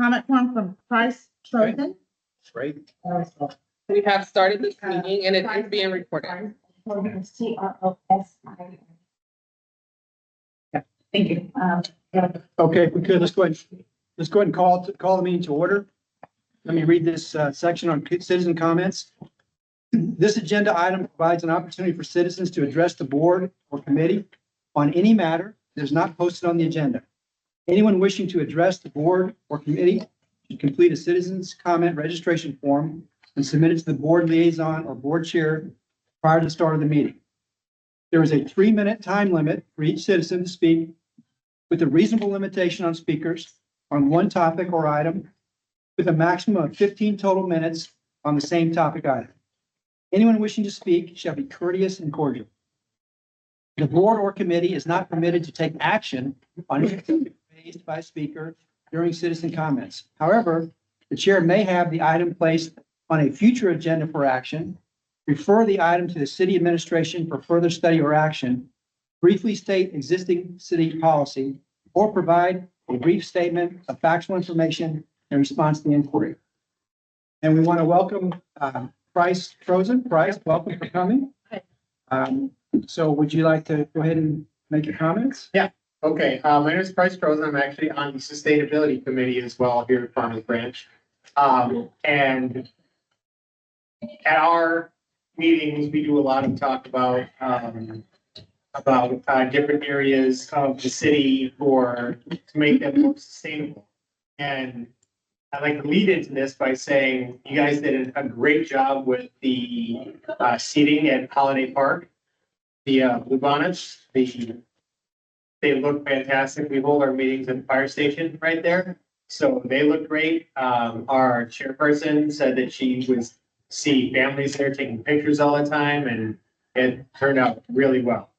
comment form from Price Trojan. Great. We have started this meeting and it is being recorded. CROSI. Thank you. Okay, if we could, let's go ahead and call the meeting to order. Let me read this section on citizen comments. This agenda item provides an opportunity for citizens to address the board or committee on any matter that is not posted on the agenda. Anyone wishing to address the board or committee should complete a citizen's comment registration form and submit it to the board liaison or board chair prior to the start of the meeting. There is a 3-minute time limit for each citizen to speak, with a reasonable limitation on speakers on one topic or item, with a maximum of 15 total minutes on the same topic item. Anyone wishing to speak shall be courteous and cordial. The board or committee is not permitted to take action on anything raised by a speaker during citizen comments. However, the chair may have the item placed on a future agenda for action, refer the item to the city administration for further study or action, briefly state existing city policy, or provide a brief statement of factual information in response to the inquiry. And we want to welcome Price Trojan. Price, welcome for coming. So would you like to go ahead and make your comments? Yeah. Okay. My name is Price Trojan. I'm actually on the sustainability committee as well here at Farmers Branch. And at our meetings, we do a lot of talk about different areas of the city to make them more sustainable. And I'd like to lead into this by saying you guys did a great job with the seating at Holiday Park. The Bluebonnets, they look fantastic. We hold our meetings at the fire station right there. So they look great. Our chairperson said that she would see families there taking pictures all the time, and it turned out really well.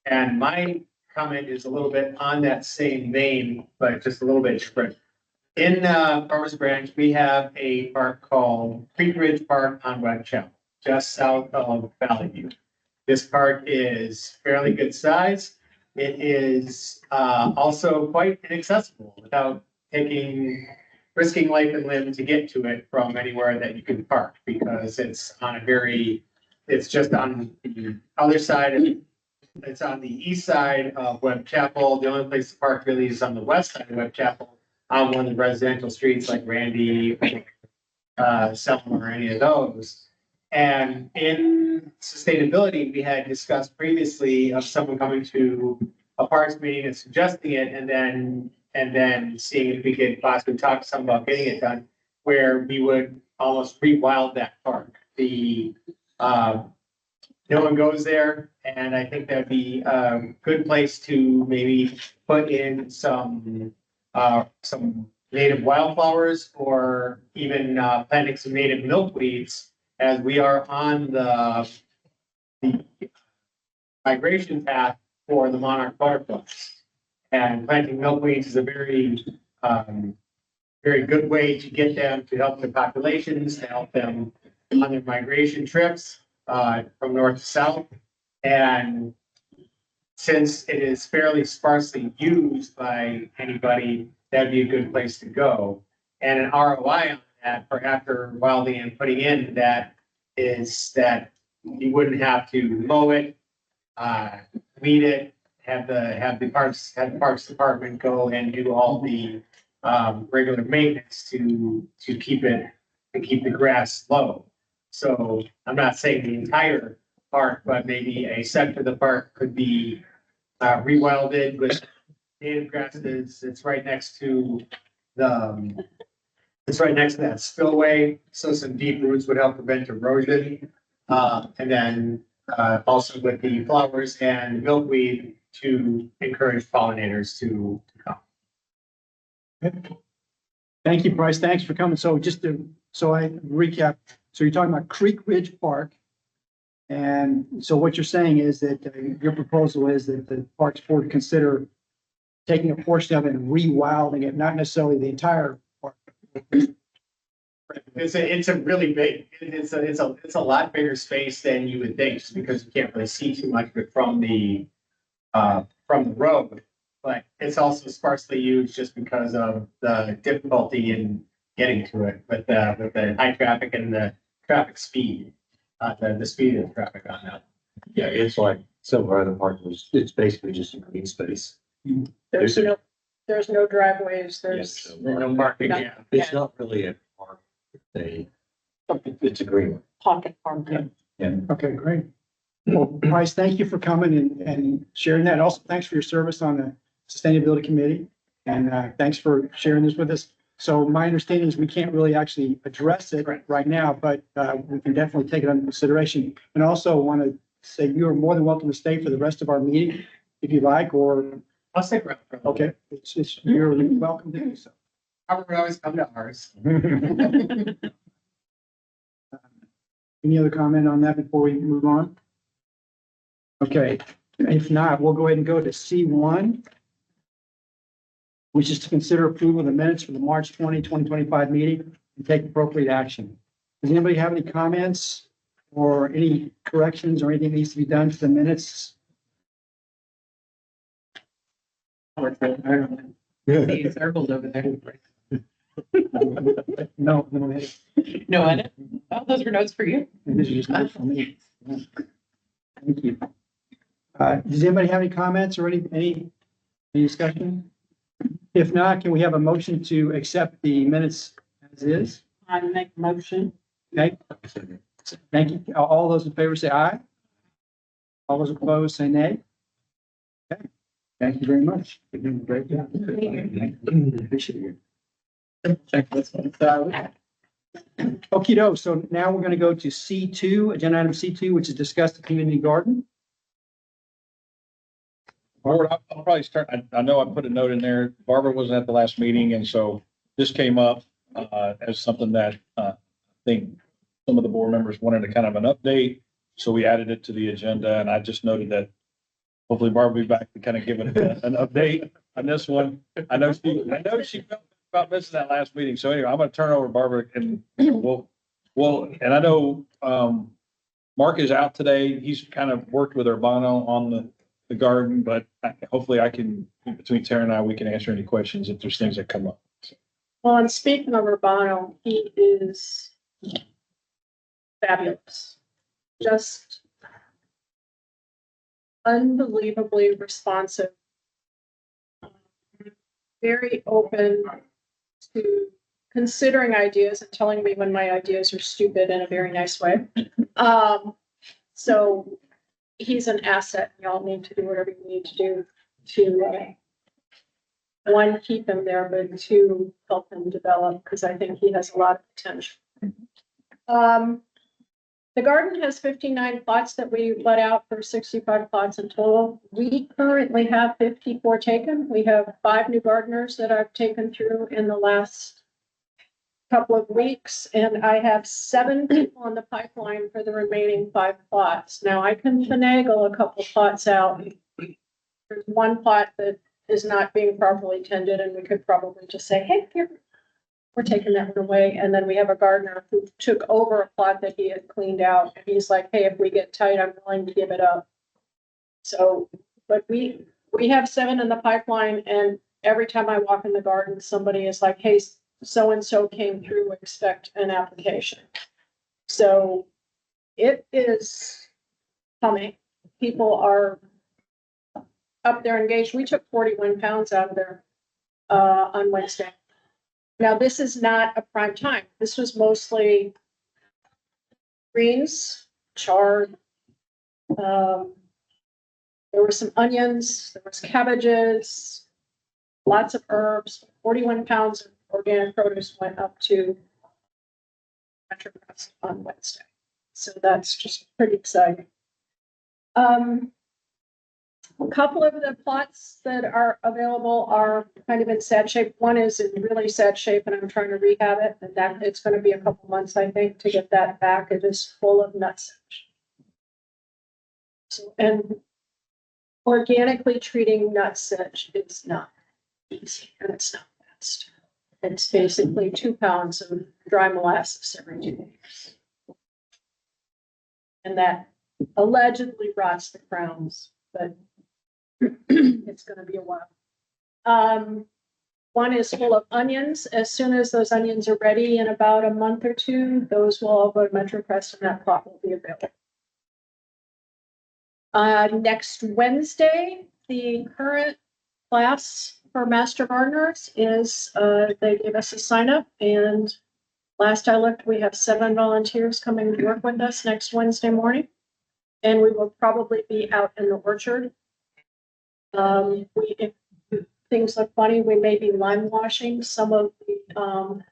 And my comment is a little bit on that same vein, but just a little bit different. In Farmers Branch, we have a park called Creek Ridge Park on Webb Chapel, just south of Valley View. This park is fairly good size. It is also quite inaccessible without risking life and limb to get to it from anywhere that you can park, because it's just on the other side. It's on the east side of Webb Chapel. The only place to park really is on the west side of Webb Chapel, on one of the residential streets like Randy, Selma, or any of those. And in sustainability, we had discussed previously of someone coming to a parks meeting and suggesting it, and then seeing if we could possibly talk to someone about getting it done, where we would almost rewild that park. No one goes there, and I think that'd be a good place to maybe put in some native wildflowers, or even planting some native milkweeds, as we are on the migration path for the monarch butterflies. And planting milkweeds is a very good way to get them, to help their populations, to help them on their migration trips from north to south. And since it is fairly sparsely used by anybody, that'd be a good place to go. And an ROI on that for after wilding and putting in that is that you wouldn't have to mow it, weed it, have the parks department go and do all the regular maintenance to keep the grass low. So I'm not saying the entire park, but maybe a sector of the park could be rewilded with native grasses. It's right next to that spillway, so some deep roots would help prevent erosion. And then also with the flowers and milkweed to encourage pollinators to come. Thank you, Price. Thanks for coming. So so I recap. So you're talking about Creek Ridge Park. And so what you're saying is that your proposal is that the Parks Board consider taking a portion of it and rewilding it, not necessarily the entire park. It's a really big, it's a lot bigger space than you would think, just because you can't really see too much of it from the road. but it's also sparsely used just because of the difficulty in getting to it with the high traffic and the traffic speed, the speed of the traffic on that. Yeah, it's like some of our other parks, it's basically just a green space. There's no driveways, there's, No parking, yeah. It's not really a park, it's a green one. pocket farm. Okay, great. Well, Bryce, thank you for coming and sharing that. Also, thanks for your service on the Sustainability Committee. And thanks for sharing this with us. So my understanding is we can't really actually address it right now, but we can definitely take it under consideration. And also want to say you are more than welcome to stay for the rest of our meeting if you like, or, I'll stick around for a little bit. okay, you're welcome to do so. I would always come to ours. Any other comment on that before we move on? Okay, if not, we'll go ahead and go to C1, which is to consider approval of the minutes for the March 2025 meeting and take appropriate action. Does anybody have any comments or any corrections or anything needs to be done to the minutes? See circled over there. No, No edit? Oh, those were notes for you. this is just not for me. Thank you. Does anybody have any comments or any discussion? If not, can we have a motion to accept the minutes as is? I make a motion. Okay, thank you. All those in favor say aye. All those opposed say nay. Okay, thank you very much. You're doing a great job. Appreciate it. Check this one. So, Okey doke. So now we're going to go to C2, agenda item C2, which is discuss the community garden. Board, I'll probably start, I know I put a note in there, Barbara wasn't at the last meeting, and so this came up as something that I think some of the board members wanted to kind of an update, so we added it to the agenda, and I just noted that hopefully Barbara will be back to kind of give it an update on this one. I know she felt about missing that last meeting, so anyway, I'm gonna turn it over to Barbara, and we'll, and I know Mark is out today, he's kind of worked with Urbano on the garden, but hopefully I can, between Tara and I, we can answer any questions if there's things that come up. Well, and speaking of Urbano, he is fabulous. Just unbelievably responsive. Very open to considering ideas and telling me when my ideas are stupid in a very nice way. So he's an asset. Y'all need to do whatever you need to do to, one, keep him there, but two, help him develop, because I think he has a lot of potential. The garden has 59 plots that we let out for 65 plots in total. We currently have 54 taken. We have 5 new gardeners that I've taken through in the last couple of weeks, and I have 7 people on the pipeline for the remaining 5 plots. Now I can finagle a couple plots out. There's one plot that is not being properly tended, and we could probably just say, hey, here, we're taking that one away. And then we have a gardener who took over a plot that he had cleaned out. And he's like, hey, if we get tight, I'm willing to give it up. So, but we have 7 in the pipeline, and every time I walk in the garden, somebody is like, hey, so-and-so came through, expect an application. So it is coming. People are up there engaged. We took 41 pounds out of there on Wednesday. Now, this is not a prime time. This was mostly greens, chard. There were some onions, there was cabbages, lots of herbs. 41 pounds of organic produce went up to Metro Crest on Wednesday. So that's just pretty exciting. A couple of the plots that are available are kind of in sad shape. One is in really sad shape, and I'm trying to rehab it, and that it's going to be a couple months, I think, to get that back. It is full of nutsedge. So, and organically treating nutsedge is not easy, and it's not fast. It's basically 2 pounds of dry molasses every 2 weeks. And that allegedly rots the crowns, but it's going to be a while. One is full of onions. As soon as those onions are ready in about a month or two, those will all go to MetroCrest and that plot will be available. Next Wednesday, the current class for Master Gardeners is, they gave us a sign up, and last I looked, we have 7 volunteers coming to work with us next Wednesday morning. And we will probably be out in the orchard. If things look funny, we may be lime washing some of the,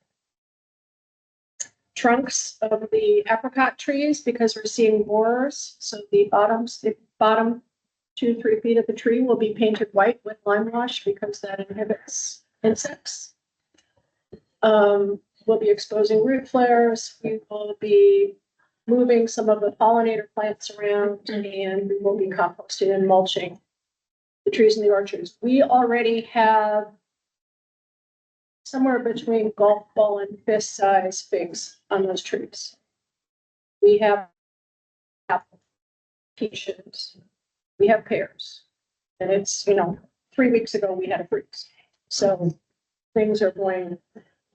trunks of the apricot trees because we're seeing borers. So the bottom 2-3 feet of the tree will be painted white with lime wash because that inhibits insects. We'll be exposing root flares. We will be moving some of the pollinator plants around, and we will be composting and mulching the trees in the orchards. We already have somewhere between golf ball and fist size figs on those trees. We have apple, peaches, we have pears, and it's, 3 weeks ago we had a freeze. So things are going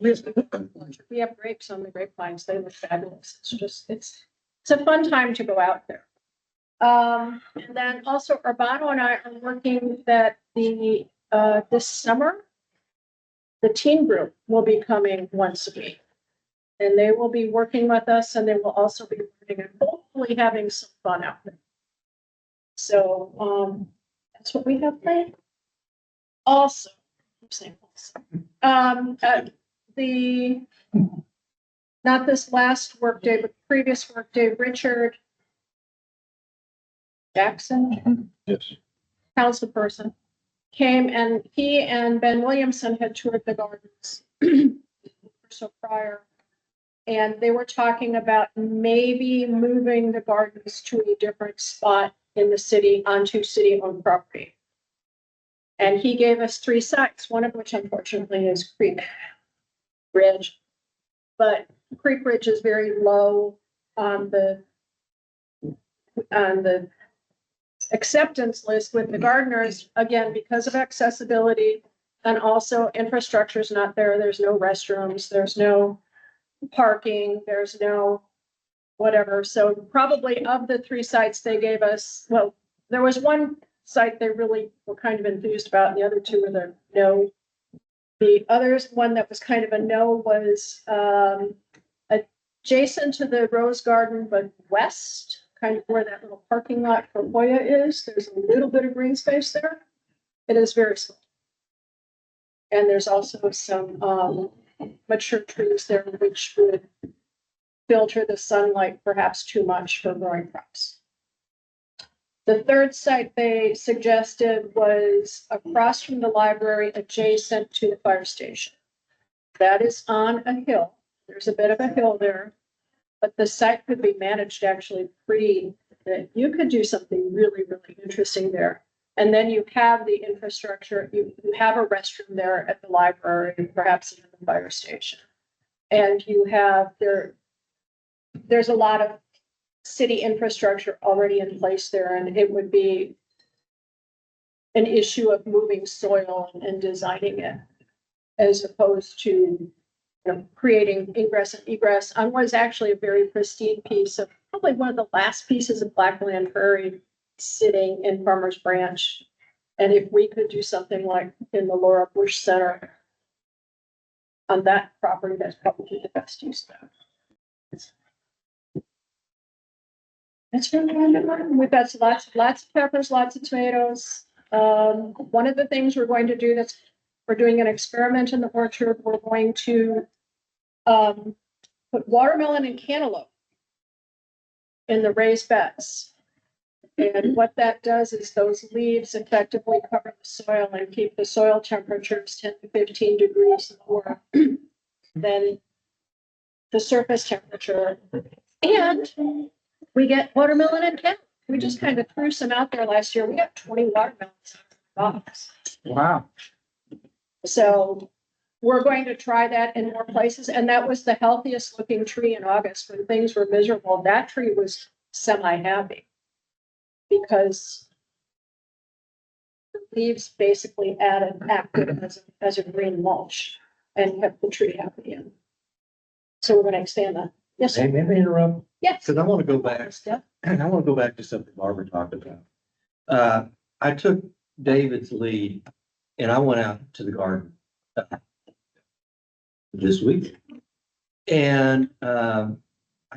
really good. We have grapes on the grapevines. They look fabulous. It's a fun time to go out there. And then also Urbano and I are working that this summer, the teen group will be coming once a week. And they will be working with us, and they will also be learning and hopefully having some fun out there. So that's what we have planned. Also, not this last workday, but previous workday, Richard Jackson, Yes. councilperson, came, and he and Ben Williamson had toured the gardens so prior. And they were talking about maybe moving the gardens to a different spot in the city onto city-owned property. And he gave us 3 sites, one of which unfortunately is Creek Ridge. But Creek Ridge is very low on the acceptance list with the gardeners, again, because of accessibility, and also infrastructure is not there. There's no restrooms, there's no parking, there's no whatever. So probably of the 3 sites they gave us, well, there was one site they really were kind of enthused about, and the other 2 were the no. The others, one that was kind of a no, was adjacent to the Rose Garden, but west, kind of where that little parking lot for Hoya is. There's a little bit of green space there. It is very small. And there's also some mature trees there, which would filter the sunlight perhaps too much for growing crops. The third site they suggested was across from the library adjacent to the fire station. That is on a hill. There's a bit of a hill there, but the site could be managed actually pretty, that you could do something really, really interesting there. And then you have the infrastructure, you have a restroom there at the library, perhaps even the fire station. And you have there's a lot of city infrastructure already in place there, and it would be an issue of moving soil and designing it, as opposed to creating ingress and egress on what is actually a very pristine piece of, probably one of the last pieces of Blackland Prairie sitting in Farmers Branch. And if we could do something like in the Laura Bush Center on that property, that's probably the best use of that. That's really wonderful. We've got lots of peppers, lots of tomatoes. One of the things we're going to do, we're doing an experiment in the orchard. We're going to put watermelon and cantaloupe in the raised beds. And what that does is those leaves effectively cover the soil and keep the soil temperatures 10 to 15 degrees lower than the surface temperature. And we get watermelon and cantaloupe. We just kind of threw some out there last year. We got 20 watermelons out of the box. Wow. So we're going to try that in more places. And that was the healthiest looking tree in August when things were miserable. That tree was semi-happy because leaves basically acted as a green mulch and kept the tree happy. And so we're gonna expand that. Yes, Hey, may I interrupt? yes. Because I want to go back, Yeah. I want to go back to something Barbara talked about. I took David's lead and I went out to the garden this week. And I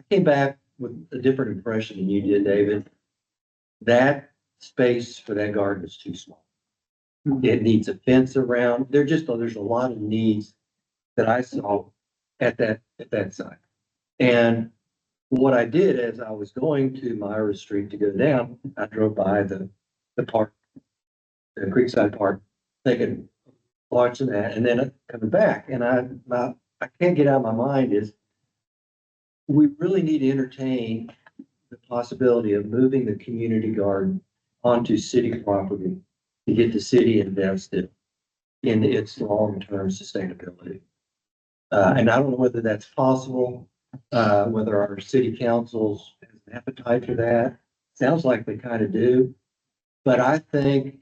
came back with a different impression than you did, David. That space for that garden is too small. It needs a fence around. There's a lot of needs that I saw at that site. And what I did as I was going to Myra Street to go down, I drove by the park, the Creekside Park, thinking, watching that, and then coming back, and I can't get out of my mind is we really need to entertain the possibility of moving the community garden onto city property to get the city invested in its long-term sustainability. And I don't know whether that's possible, whether our city councils has an appetite for that. Sounds like they kind of do. But I think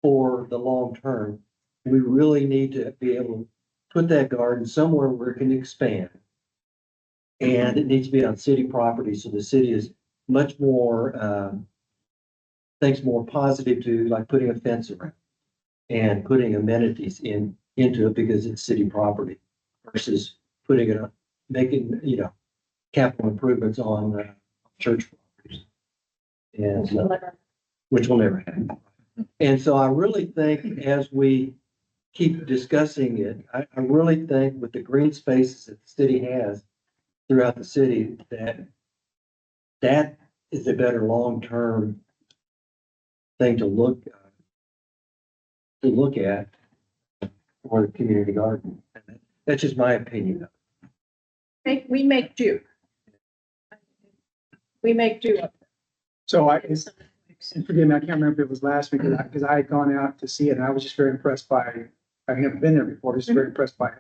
for the long term, we really need to be able to put that garden somewhere where it can expand. And it needs to be on city property, so the city is much more, thinks more positive to like putting a fence around and putting amenities into it because it's city property versus putting it, making, capital improvements on church properties. And which will never happen. And so I really think as we keep discussing it, I really think with the green spaces that the city has throughout the city, that is a better long-term thing to look at for the community garden. That's just my opinion. We make do. We make do. So and forgive me, I can't remember if it was last week, because I had gone out to see it, and I was just very impressed by, I've never been there before, just very impressed by,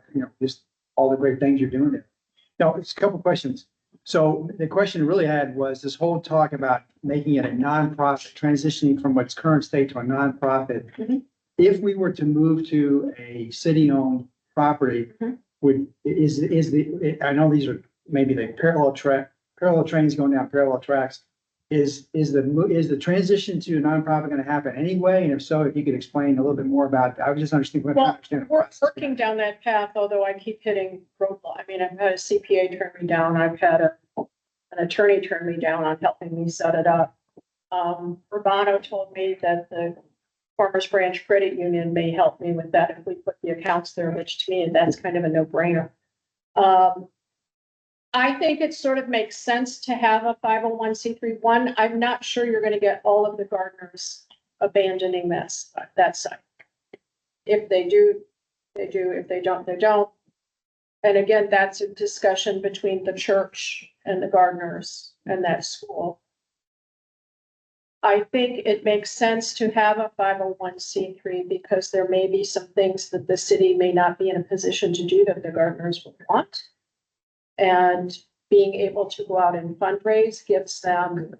just all the great things you're doing there. Now, it's a couple questions. So the question really had was this whole talk about making it a nonprofit, transitioning from its current state to a nonprofit. Mhm. If we were to move to a city-owned property, Mhm. I know these are maybe the parallel trains going down parallel tracks. Is the transition to a nonprofit going to happen anyway? And if so, if you could explain a little bit more about, I was just understanding. Well, we're working down that path, although I keep hitting roadblock. I mean, I've had a CPA turn me down. I've had an attorney turn me down on helping me set it up. Urbano told me that the Farmers Branch Credit Union may help me with that if we put the accounts there, which to me, that's kind of a no-brainer. I think it sort of makes sense to have a 501c3. One, I'm not sure you're going to get all of the gardeners abandoning that site. If they do, they do. If they don't, they don't. And again, that's a discussion between the church and the gardeners and that school. I think it makes sense to have a 501c3 because there may be some things that the city may not be in a position to do that the gardeners will want. And being able to go out and fundraise gives them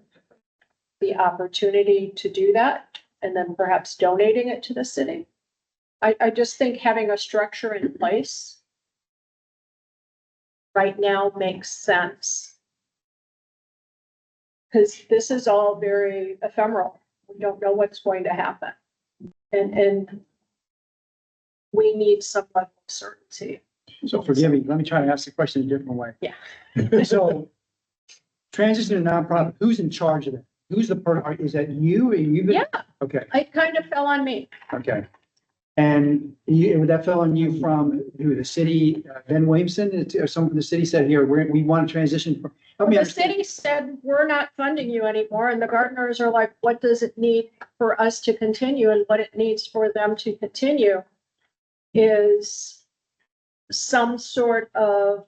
the opportunity to do that and then perhaps donating it to the city. I just think having a structure in place right now makes sense. Because this is all very ephemeral. We don't know what's going to happen. And we need some level of certainty. So forgive me, let me try to ask the question a different way. Yeah. So transition to nonprofit, who's in charge of that? Who's the person? Is that you? Yeah, Okay, it kind of fell on me. okay. And that fell on you from who, the city, Ben Williamson, or someone from the city said, here, we want to transition from. Help me The understand. city said, we're not funding you anymore. And the gardeners are like, what does it need for us to continue? And what it needs for them to continue is some sort of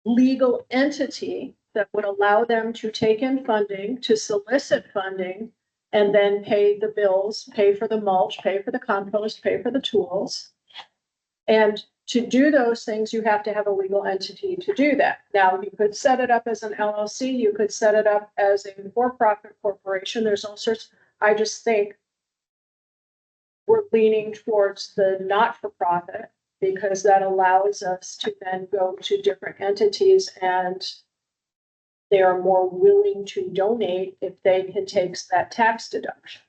legal entity that would allow them to take in funding, to solicit funding, and then pay the bills, pay for the mulch, pay for the compost, pay for the tools. And to do those things, you have to have a legal entity to do that. Now, you could set it up as an LLC, you could set it up as a for-profit corporation. There's all sorts. I just think we're leaning towards the not-for-profit because that allows us to then go to different entities and they are more willing to donate if they can take that tax deduction.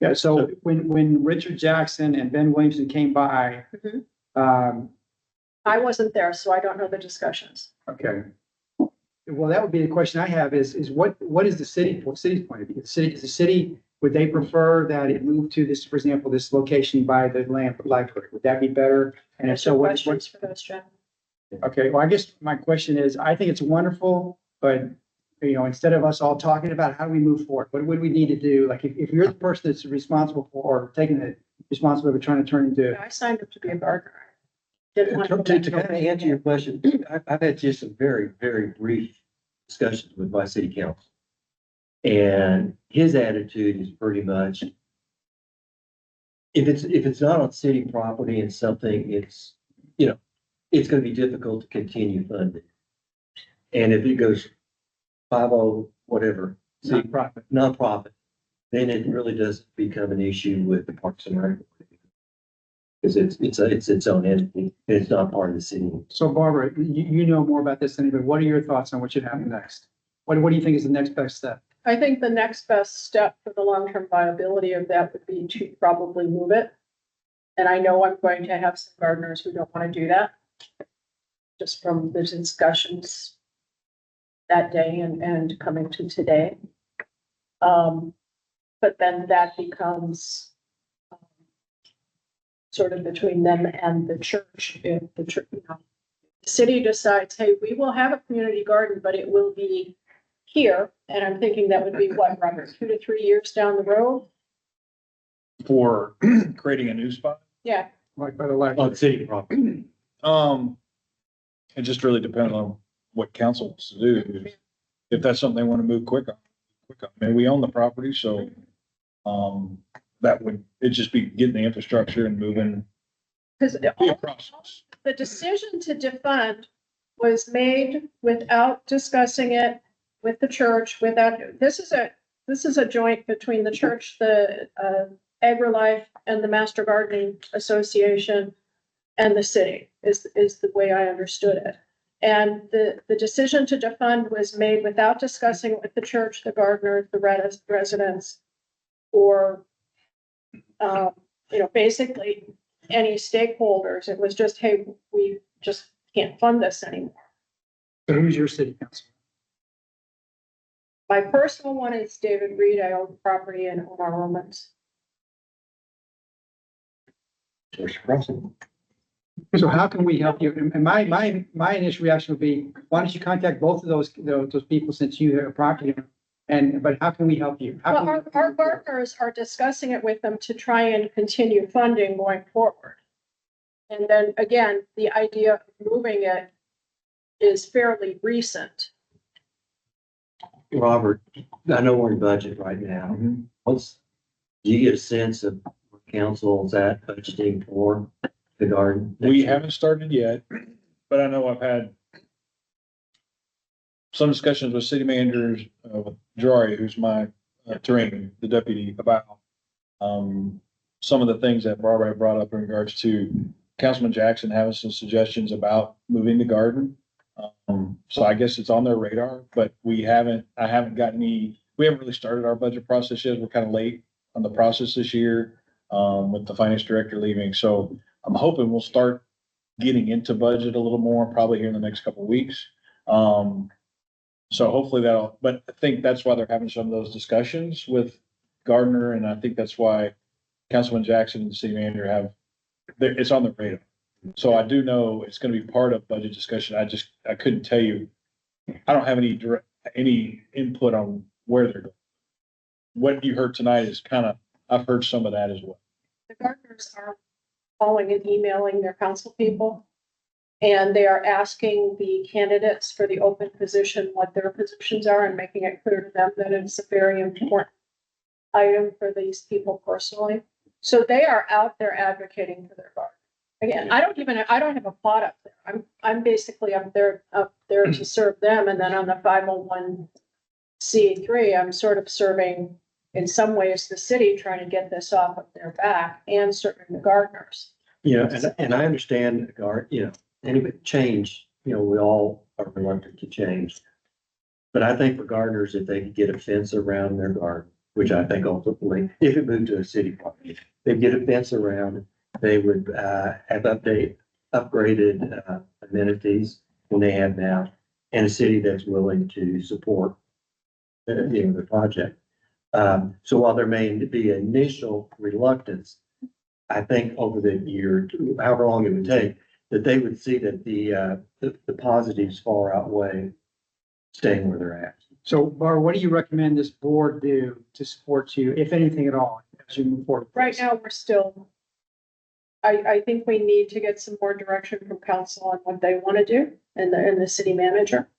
Yeah, so when Richard Jackson and Ben Williamson came by, Mhm. um, I wasn't there, so I don't know the discussions. okay. Well, that would be the question I have is what is the city's point of view? Is the city, would they prefer that it move to this, for example, this location by the library? Would that be better? And if There's so, no what, questions for those, Jen. okay, well, I guess my question is, I think it's wonderful, but you know, instead of us all talking about how do we move forward, what would we need to do? Like, if you're the person that's responsible for, or taking the responsibility of trying to turn into. I signed up to be a gardener. Didn't want to. To kind of answer your question, I've had just some very, very brief discussions with my city council. And his attitude is pretty much, if it's not on city property and something, it's, you know, it's gonna be difficult to continue funding. And if it goes 5-0, whatever, city Nonprofit. nonprofit, then it really does become an issue with the Parks and Rec. Because it's its own entity, it's not part of the city. So Barbara, you know more about this than anybody. What are your thoughts on what should happen next? What do you think is the next best step? I think the next best step for the long-term viability of that would be to probably move it. And I know I'm going to have some gardeners who don't want to do that. Just from the discussions that day and coming to today. But then that becomes sort of between them and the church. If the church, you know, the city decides, hey, we will have a community garden, but it will be here. And I'm thinking that would be what, Robert, 2 to 3 years down the road? For creating a new spot. Yeah, Like by the library? On city property. It just really depends on what council wants to do. If that's something they want to move quick on. I mean, we own the property, so, that would, it'd just be getting the infrastructure and moving, because be a process. the decision to defund was made without discussing it with the church, without, this is a joint between the church, the, AgriLife and the Master Gardening Association and the city is the way I understood it. And the decision to defund was made without discussing it with the church, the gardeners, the residents, or, you know, basically any stakeholders. It was just, hey, we just can't fund this anymore. So who's your city council? My personal one is David Reed. I own property in Omar Romans. So how can we help you? And my initial reaction would be, why don't you contact both of those people since you have a property? But how can we help you? How Well, can we our help you? partners are discussing it with them to try and continue funding going forward. And then again, the idea of moving it is fairly recent. Robert, I know we're in budget right now. Do you get a sense of where council's at budgeting for the garden? We haven't started yet, but I know I've had some discussions with city managers, with Jari, who's my attorney, the deputy, about some of the things that Barbara had brought up in regards to Councilman Jackson having some suggestions about moving the garden. So I guess it's on their radar, but I haven't gotten we haven't really started our budget process yet. We're kind of late on the process this year, with the finance director leaving. So I'm hoping we'll start getting into budget a little more, probably here in the next couple of weeks. So hopefully but I think that's why they're having some of those discussions with Gardner. And I think that's why Councilman Jackson and the city manager it's on the radar. So I do know it's going to be part of budget discussion. I couldn't tell you. I don't have any input on where they're going. What you heard tonight is I've heard some of that as well. The gardeners are calling and emailing their council people. And they are asking the candidates for the open position what their positions are and making it clear to them that it's a very important item for these people personally. So they are out there advocating for their garden. Again, I don't have a plot up there. I'm basically up there to serve them. And then on the 501c3, I'm sort of serving in some ways, the city trying to get this off of their back and certainly the gardeners. You know, and I understand, any change, we all are reluctant to change. But I think for gardeners, if they could get a fence around their garden, which I think ultimately, if it moved to a city property, they'd get a fence around, they would, have upgraded, amenities than they have now, and a city that's willing to support, the project. So while there may be initial reluctance, I think over the year, however long it would take, that they would see that the positives far outweigh staying where they're at. So Barbara, what do you recommend this board do to support you, if anything at all, as you move forward? Right now, we're still, I think we need to get some more direction from council on what they want to do and the city manager.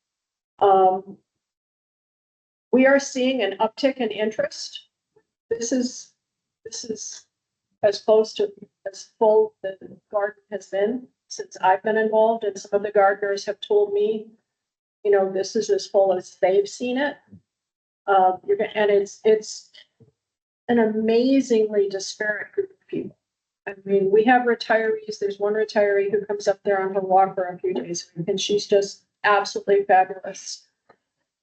We are seeing an uptick in interest. This is as close to as full the garden has been since I've been involved, and some of the gardeners have told me, this is as full as they've seen it. And it's an amazingly disparate group of people. I mean, we have retirees. There's one retiree who comes up there on her walker a few days a week, and she's just absolutely fabulous.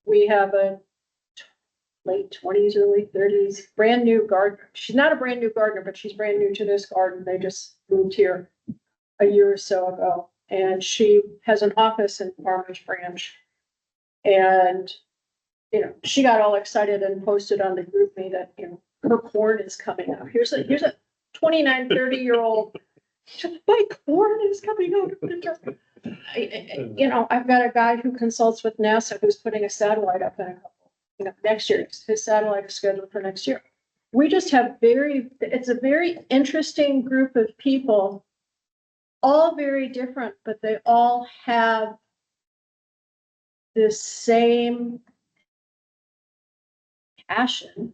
We have a late 20s, early 30s, brand new gardener. She's not a brand new gardener, but she's brand new to this garden. They just moved here a year or so ago, and she has an office in Farmers Branch. And, she got all excited and posted on the group me that, her corn is coming up. Here's a 29, 30-year-old, my corn is coming out. I've got a guy who consults with NASA who's putting a satellite up in a couple, next year. His satellite is scheduled for next year. We just have it's a very interesting group of people, all very different, but they all have this same passion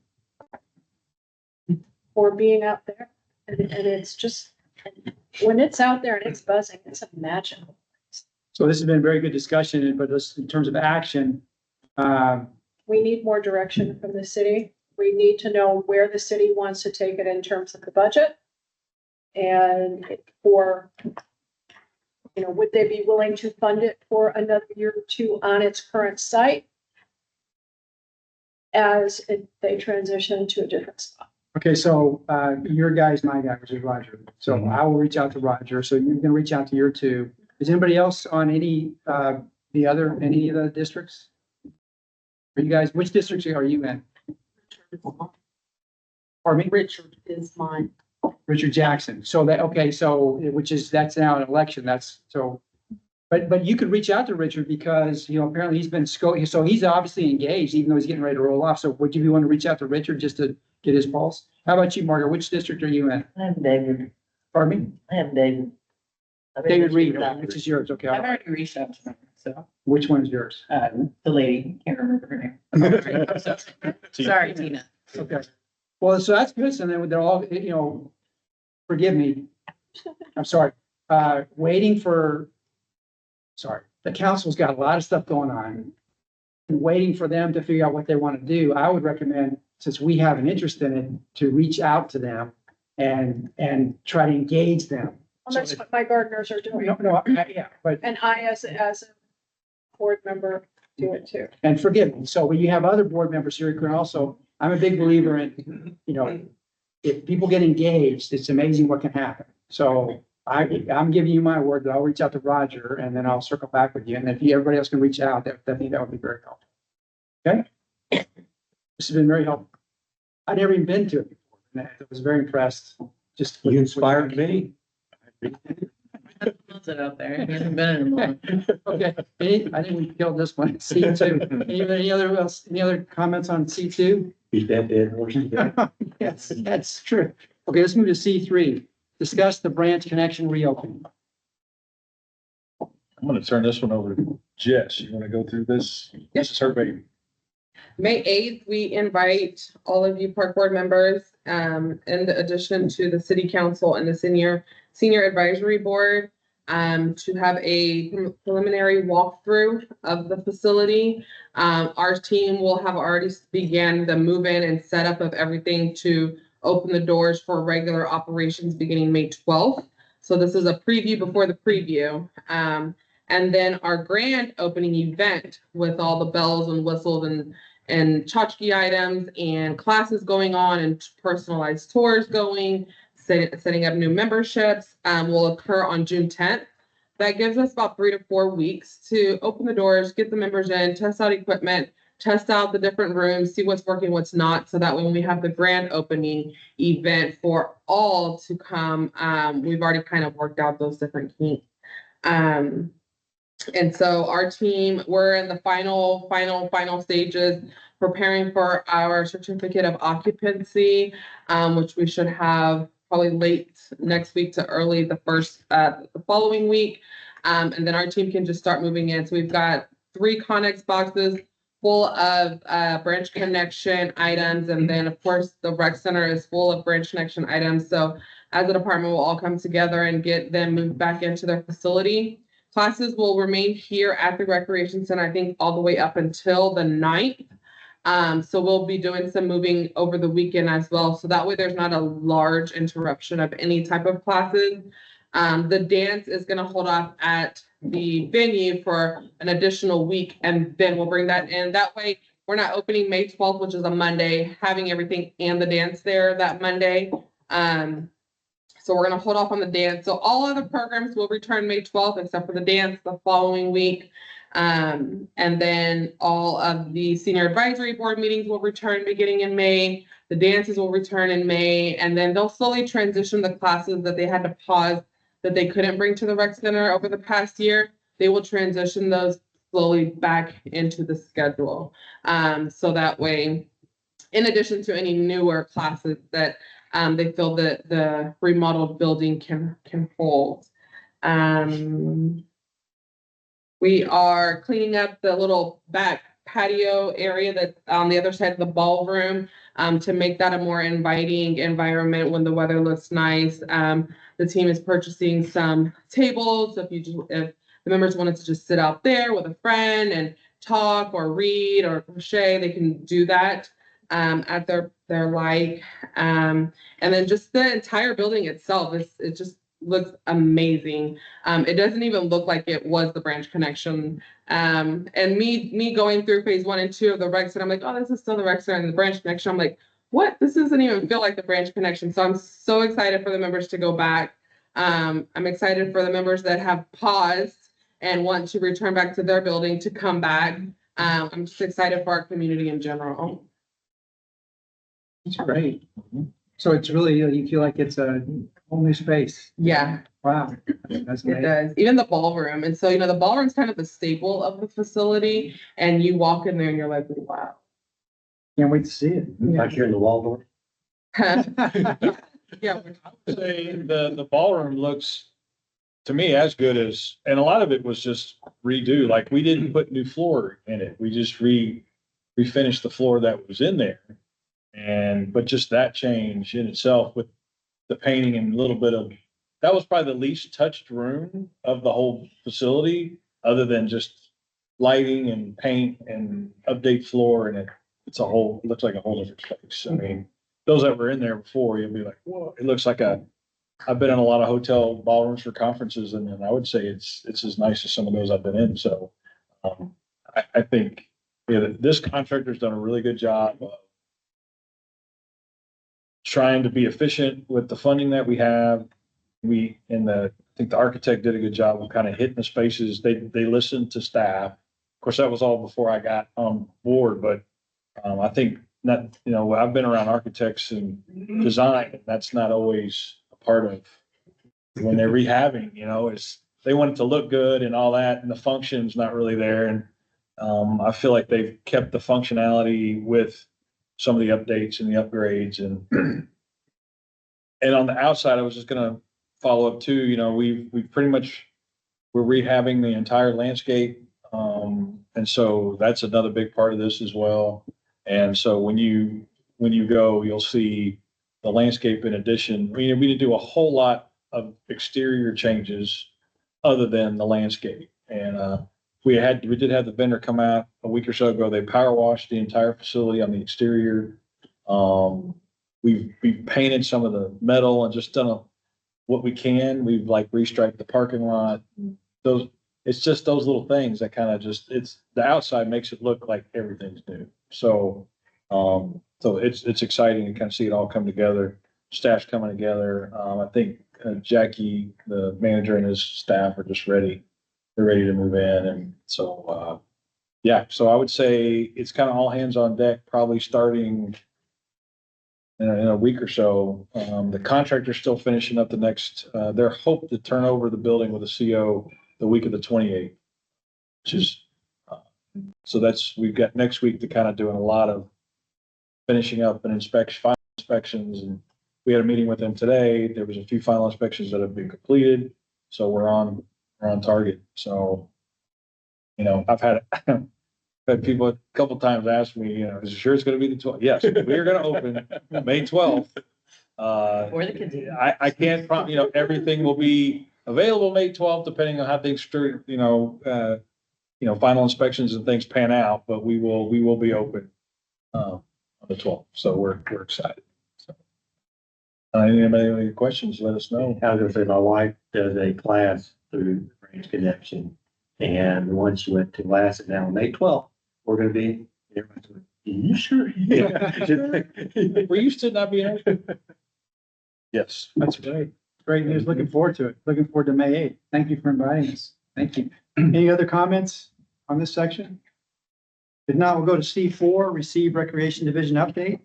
for being out there. And it's just, when it's out there and it's buzzing, it's magical. So this has been a very good discussion, but this, in terms of action, We need more direction from the city. We need to know where the city wants to take it in terms of the budget. And would they be willing to fund it for another year or two on its current site as they transition to a different spot? okay, so, your guy's my guy, which is Roger. So I will reach out to Roger. So you're gonna reach out to your two. Is anybody else on any of the districts? Are you guys, which districts are you in? Pardon me? Richard is mine. Richard Jackson. So that's now an election. But you could reach out to Richard because, apparently he's been so he's obviously engaged, even though he's getting ready to roll off. So would you want to reach out to Richard just to get his pulse? How about you, Margaret? Which district are you in? I'm David. Pardon me? I am David. David Reed, which is yours. Okay. I've already reached out to them, so, Which one is yours? the lady, can't remember her name. Sorry, Tina. Okay. Well, so that's good. So then they're all, forgive me. I'm sorry. The council's got a lot of stuff going on. And waiting for them to figure out what they want to do. I would recommend, since we have an interest in it, to reach out to them and try to engage them. Well, that's what my gardeners are doing. Yeah, but, And I, as a board member, do it too. and forgive me. So when you have other board members here, you can also, I'm a big believer in, if people get engaged, it's amazing what can happen. So I'm giving you my word that I'll reach out to Roger and then I'll circle back with you. And if everybody else can reach out, I think that would be very helpful. Okay? This has been very helpful. I'd never even been to it before. And I was very impressed. You inspired me. What's it out there? He hasn't been in a month. Okay, I think we killed this one. C2. Any other comments on C2? Beat that dead horse to death. Yes, that's true. Okay, let's move to C3. Discuss the branch connection reopening. I'm gonna turn this one over to Jess. You wanna go through this? This is her baby. May 8th, we invite all of you park board members, in addition to the city council and the senior advisory board, to have a preliminary walkthrough of the facility. Our team will have already began the move-in and setup of everything to open the doors for regular operations beginning May 12th. So this is a preview before the preview. And then our grand opening event with all the bells and whistles and tchotchke items and classes going on and personalized tours going, setting up new memberships, will occur on June 10th. That gives us about 3 to 4 weeks to open the doors, get the members in, test out equipment, test out the different rooms, see what's working, what's not. So that when we have the grand opening event for all to come, we've already kind of worked out those different kinks. And so our team, we're in the final stages, preparing for our certificate of occupancy, which we should have probably late next week to early the following week. And then our team can just start moving in. So we've got 3 Connex boxes full of branch connection items. And then of course the rec center is full of branch connection items. So as a department, we'll all come together and get them moved back into their facility. Classes will remain here at the Recreation Center, I think, all the way up until the 9th. So we'll be doing some moving over the weekend as well. So that way there's not a large interruption of any type of classes. The dance is going to hold off at the venue for an additional week, and then we'll bring that in. That way we're not opening May 12th, which is a Monday, having everything and the dance there that Monday. So we're going to hold off on the dance. So all other programs will return May 12th, except for the dance the following week. And then all of the senior advisory board meetings will return beginning in May. The dances will return in May, and then they'll slowly transition the classes that they had to pause that they couldn't bring to the rec center over the past year. They will transition those slowly back into the schedule. So that way, in addition to any newer classes that they feel that the remodeled building can hold. We are cleaning up the little back patio area that's on the other side of the ballroom to make that a more inviting environment when the weather looks nice. The team is purchasing some tables. If the members wanted to just sit out there with a friend and talk or read or crochet, they can do that at their like. And then just the entire building itself it just looks amazing. It doesn't even look like it was the branch connection. And me going through phase 1 and 2 of the rec center, I'm like, oh, this is still the rec center, and the branch connection, I'm like, what? This doesn't even feel like the branch connection. So I'm so excited for the members to go back. I'm excited for the members that have paused and want to return back to their building to come back. I'm just excited for our community in general. That's great. So it's really, you feel like it's a whole new space. Yeah, Wow. That's it great. does. Even the ballroom. And so, the ballroom's kind of the staple of the facility, and you walk in there and you're like, wow. Can't wait to see it. Like here in the Waldorf. Yeah. Say the ballroom looks to me as good as, and a lot of it was just redo. Like we didn't put new floor in it. We just refinished the floor that was in there. But just that change in itself with the painting and a little bit of, that was probably the least touched room of the whole facility, other than just lighting and paint and update floor. And it looks like a whole different space. I mean, those that were in there before, you'll be like, whoa, it looks like I've been in a lot of hotel ballrooms for conferences, and I would say it's as nice as some of those I've been in. So I think this contractor's done a really good job of trying to be efficient with the funding that we have. I think the architect did a good job of kind of hitting the spaces. They listened to staff. Of course, that was all before I got on board, but I think not, I've been around architects and design, and that's not always a part of when they're rehabbing, they want it to look good and all that, and the function's not really there. And I feel like they've kept the functionality with some of the updates and the upgrades. And on the outside, I was just gonna follow up too, we've pretty much, we're rehabbing the entire landscape. And so that's another big part of this as well. And so when you go, you'll see the landscape in addition. We didn't do a whole lot of exterior changes. other than the landscape. And, we did have the vendor come out a week or so ago. They power washed the entire facility on the exterior. We've painted some of the metal and just done what we can. We've like restriped the parking lot. It's just those little things that kind of the outside makes it look like everything's new. So it's exciting to kind of see it all come together. Staff's coming together. I think Jackie, the manager, and his staff are just ready. They're ready to move in. And so, yeah, so I would say it's kind of all hands on deck, probably starting in a week or so. The contractor's still finishing up their hope to turn over the building with a CO the week of the 28th, which is, we've got next week to kind of doing a lot of finishing up and final inspections. And we had a meeting with them today. There was a few final inspections that have been completed. So we're on target. So, I've had people a couple times ask me, is it sure it's going to be the 12th? Yes, we're going to open May 12th. Or the kids. I can't promise, everything will be available May 12th, depending on how things, final inspections and things pan out, but we will be open, on the 12th. So we're excited. So, anybody have any questions, let us know. I was gonna say, my wife does a class through Branch Connection, and the one she went to last, and now on May 12th, we're gonna be, everyone's like, are you sure? Yeah. Were you still not being open? Yes. That's great. Great news. Looking forward to it. Looking forward to May 8th. Thank you for inviting us. Thank you. Any other comments on this section? If not, we'll go to C4, receive Recreation Division update.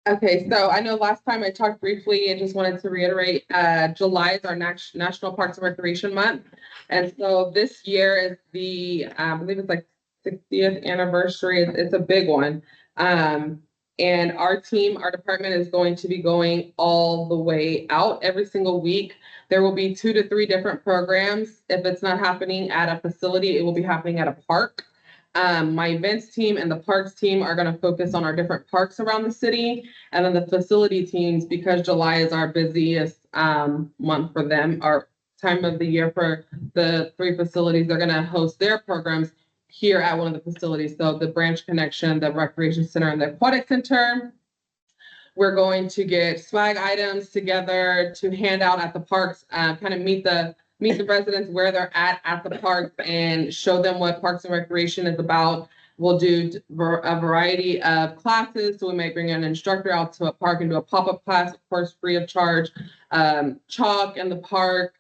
Okay, so I know last time I talked briefly and just wanted to reiterate, July is our National Parks and Recreation Month. And so this year is I believe it's like 60th anniversary. It's a big one. And our department is going to be going all the way out every single week. There will be 2 to 3 different programs. If it's not happening at a facility, it will be happening at a park. My events team and the parks team are going to focus on our different parks around the city. And then the facility teams, because July is our busiest month for them, our time of the year for the 3 facilities, they're going to host their programs here at one of the facilities. So the Branch Connection, the Recreation Center, and the Aquatic Center. We're going to get swag items together to hand out at the parks, kind of meet the residents where they're at the park, and show them what Parks and Recreation is about. We'll do a variety of classes. So we might bring an instructor out to a park and do a pop-up class, of course, free of charge. Chalk in the park.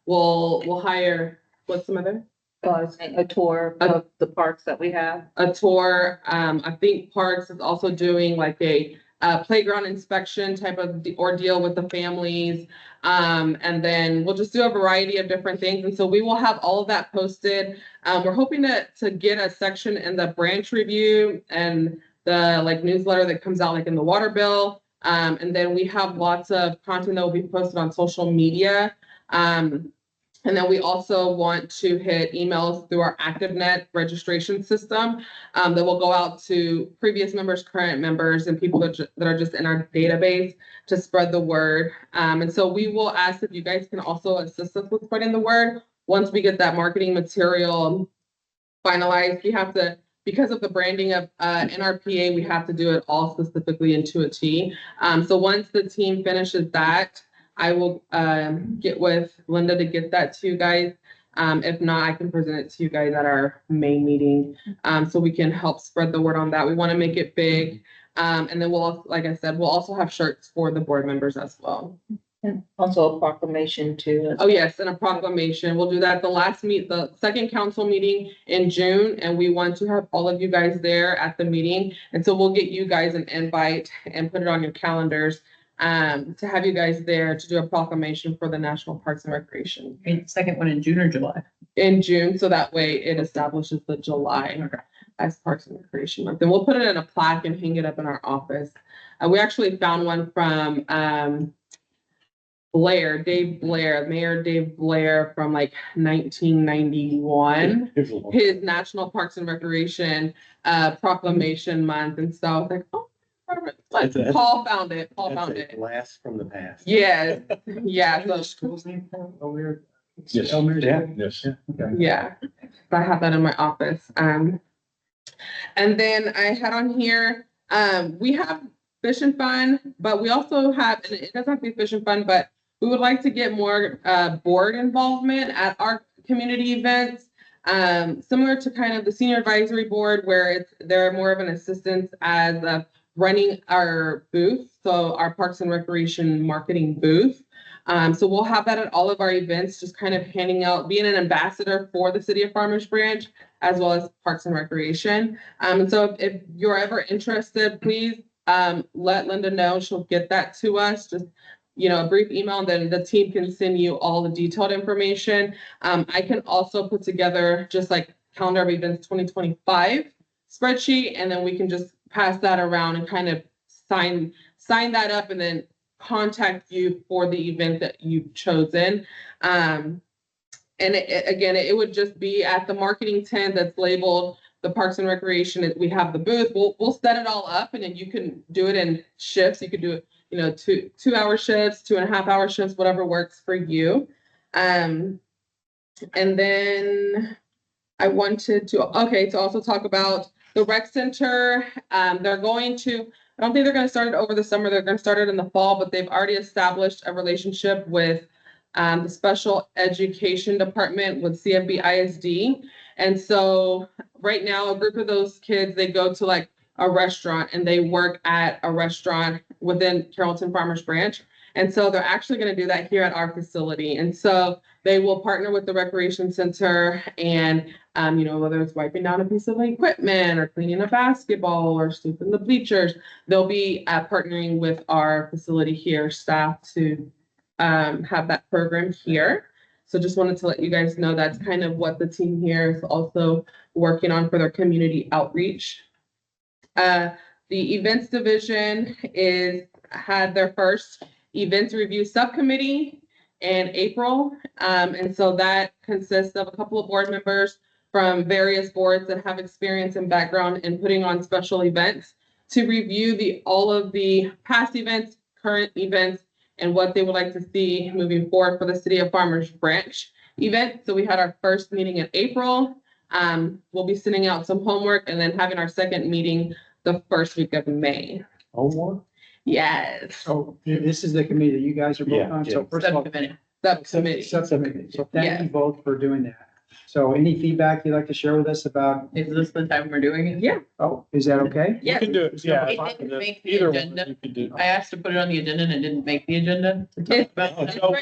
We'll hire, what's some other? A tour of the parks that we have. A tour. I think Parks is also doing like a playground inspection type of ordeal with the families. And then we'll just do a variety of different things. And so we will have all of that posted. We're hoping to get a section in the Branch Review and the newsletter that comes out in the water bill. And then we have lots of content that will be posted on social media. And then we also want to hit emails through our ActiveNet registration system that will go out to previous members, current members, and people that are just in our database to spread the word. And so we will ask if you guys can also assist us with spreading the word. Once we get that marketing material finalized, we have to, because of the branding of NRPA, we have to do it all specifically into a T. So once the team finishes that, I will get with Linda to get that to you guys. If not, I can present it to you guys at our main meeting, so we can help spread the word on that. We want to make it big. And then we'll, like I said, we'll also have shirts for the board members as well. And also a proclamation too. Oh, yes, and a proclamation. We'll do that the second council meeting in June, and we want to have all of you guys there at the meeting. And so we'll get you guys an invite and put it on your calendars to have you guys there to do a proclamation for the National Parks and Recreation. Second one in June or July? In June, so that way it establishes the July as Parks and Recreation Month. And we'll put it in a plaque and hang it up in our office. We actually found one from Mayor Dave Blair from 1991, his National Parks and Recreation proclamation month. And so I was like, oh, Paul found it. That's a blast from the past. Yeah, yeah. What's the So school's name? Oh, weird. Yes. Elmer's? Yeah. Yes. Yeah, I have that in my office. And then I had on here, we have Fish and Fun, but we also have, and it doesn't have to be Fish and Fun, but we would like to get more board involvement at our community events. Similar to kind of the senior advisory board where they're more of an assistance as running our booth, so our Parks and Recreation marketing booth. So we'll have that at all of our events, just kind of handing out, being an ambassador for the City of Farmers Branch, as well as Parks and Recreation. And so if you're ever interested, please let Linda know. She'll get that to us. Just, a brief email, and then the team can send you all the detailed information. I can also put together just like calendar of events 2025 spreadsheet, and then we can just pass that around and kind of sign that up, and then contact you for the event that you've chosen. And it would just be at the marketing tent that's labeled the Parks and Recreation. We have the booth. We'll set it all up, and then you can do it in shifts. You could do it, 2-hour shifts, 2.5-hour shifts, whatever works for you. And then I wanted to also talk about the rec center. They're going to, I don't think they're going to start it over the summer. They're going to start it in the fall, but they've already established a relationship with the special education department with CFB ISD. And so right now, a group of those kids, they go to like a restaurant and they work at a restaurant within Carrollton Farmers Branch. And so they're actually going to do that here at our facility. And so they will partner with the recreation center and, whether it's wiping down a piece of equipment or cleaning a basketball or sweeping the bleachers, they'll be partnering with our facility here, staff, to have that program here. So just wanted to let you guys know that's kind of what the team here is also working on for their community outreach. The events division had their first events review subcommittee in April. And so that consists of a couple of board members from various boards that have experience and background in putting on special events to review all of the past events, current events, and what they would like to see moving forward for the City of Farmers Branch event. So we had our first meeting in April. We'll be sending out some homework and then having our second meeting the first week of May. Homework? Yes. So this is the committee that you guys are both on. So first of all, Subcommittee. Subcommittee. subcommittee. So thank Yeah. you both for doing that. So any feedback you'd like to share with us about, Is this the time we're doing it? Yeah. is that okay? You Yeah. can do it, yeah. It didn't make the Either one agenda. you could do. I asked to put it on the agenda and it didn't make the agenda. It's- So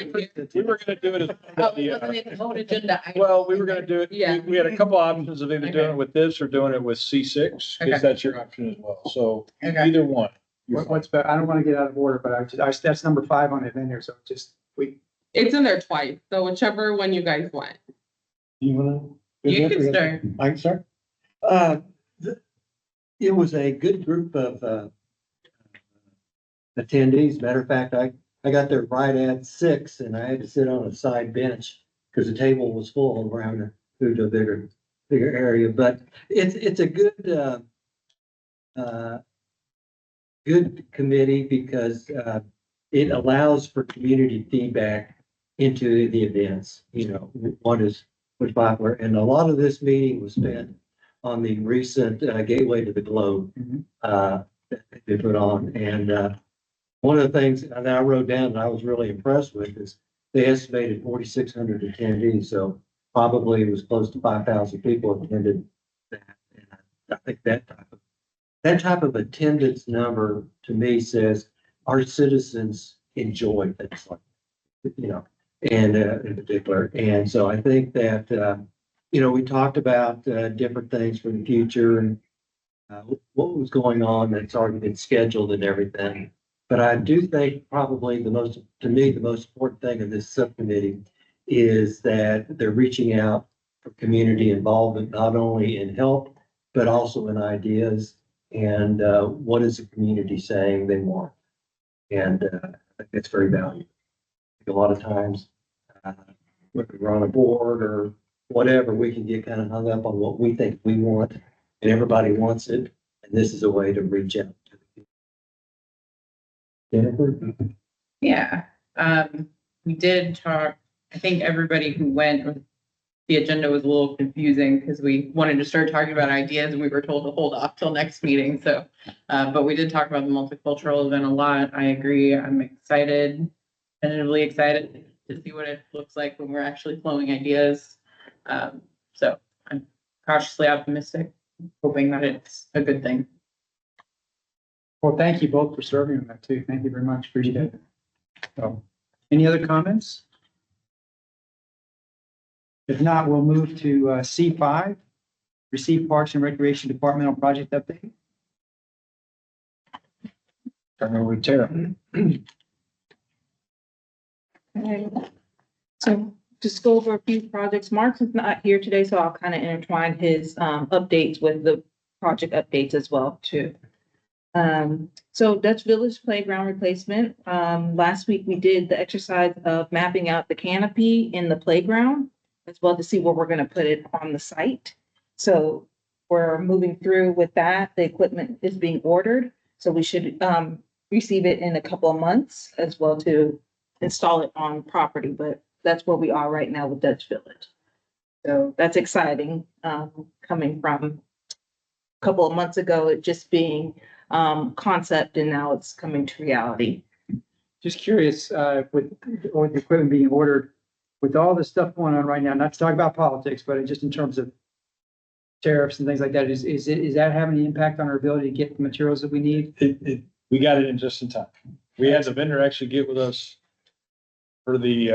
we were gonna do it as. Oh, it wasn't in the own agenda. Well, we were gonna do it, Yeah. we had a couple options of either doing it with this or doing it with C6, Okay. because that's your option as well. So Okay. either one. You're fine. What's better? I don't want to get out of order, but that's number 5 on the agenda. So It's in there twice, so whichever one you guys want. You wanna? You can start. I can start. It was a good group of attendees. Matter of fact, I got there right at 6 and I had to sit on a side bench because the table was full around to move to a bigger area. But it's a good committee because it allows for community feedback into the events, what is popular. And a lot of this meeting was spent on the recent Gateway to the Globe that they put on. And one of the things that I wrote down that I was really impressed with is they estimated 4,600 attendees. So probably it was close to 5,000 people attended that. And I think that type of attendance number to me says our citizens enjoy things like, and in particular. And so I think that, we talked about different things for the future and what was going on that's already been scheduled and everything. But I do think probably the most important thing in this subcommittee is that they're reaching out for community involvement, not only in help, but also in ideas. And what is the community saying they want? And I think that's very valuable. A lot of times, when we're on a board or whatever, we can get kind of hung up on what we think we want, and everybody wants it. And this is a way to reach out to the people. Jennifer? Yeah, we did talk I think everybody who went, the agenda was a little confusing because we wanted to start talking about ideas and we were told to hold off till next meeting. So, but we did talk about the multicultural event a lot. I agree. I'm excited, tentatively excited to see what it looks like when we're actually flowing ideas. So I'm cautiously optimistic, hoping that it's a good thing. Well, thank you both for serving on that too. Thank you very much. Appreciate it. So, any other comments? If not, we'll move to C5, receive Parks and Recreation Departmental Project Update. Turn it over to Tara. Okay. So just go over a few projects. Mark is not here today, so I'll kind of intertwine his updates with the project updates as well too. So Dutch Village Playground replacement. Last week we did the exercise of mapping out the canopy in the playground as well to see where we're going to put it on the site. So we're moving through with that. The equipment is being ordered, so we should receive it in a couple of months as well to install it on property, but that's where we are right now with Dutch Village. So that's exciting, coming from a couple of months ago, it just being concept and now it's coming to reality. Just curious, with the equipment being ordered, with all this stuff going on right now, not to talk about politics, but just in terms of tariffs and things like that, is that having an impact on our ability to get the materials that we need? We got it in just in time. We had the vendor actually get with us for the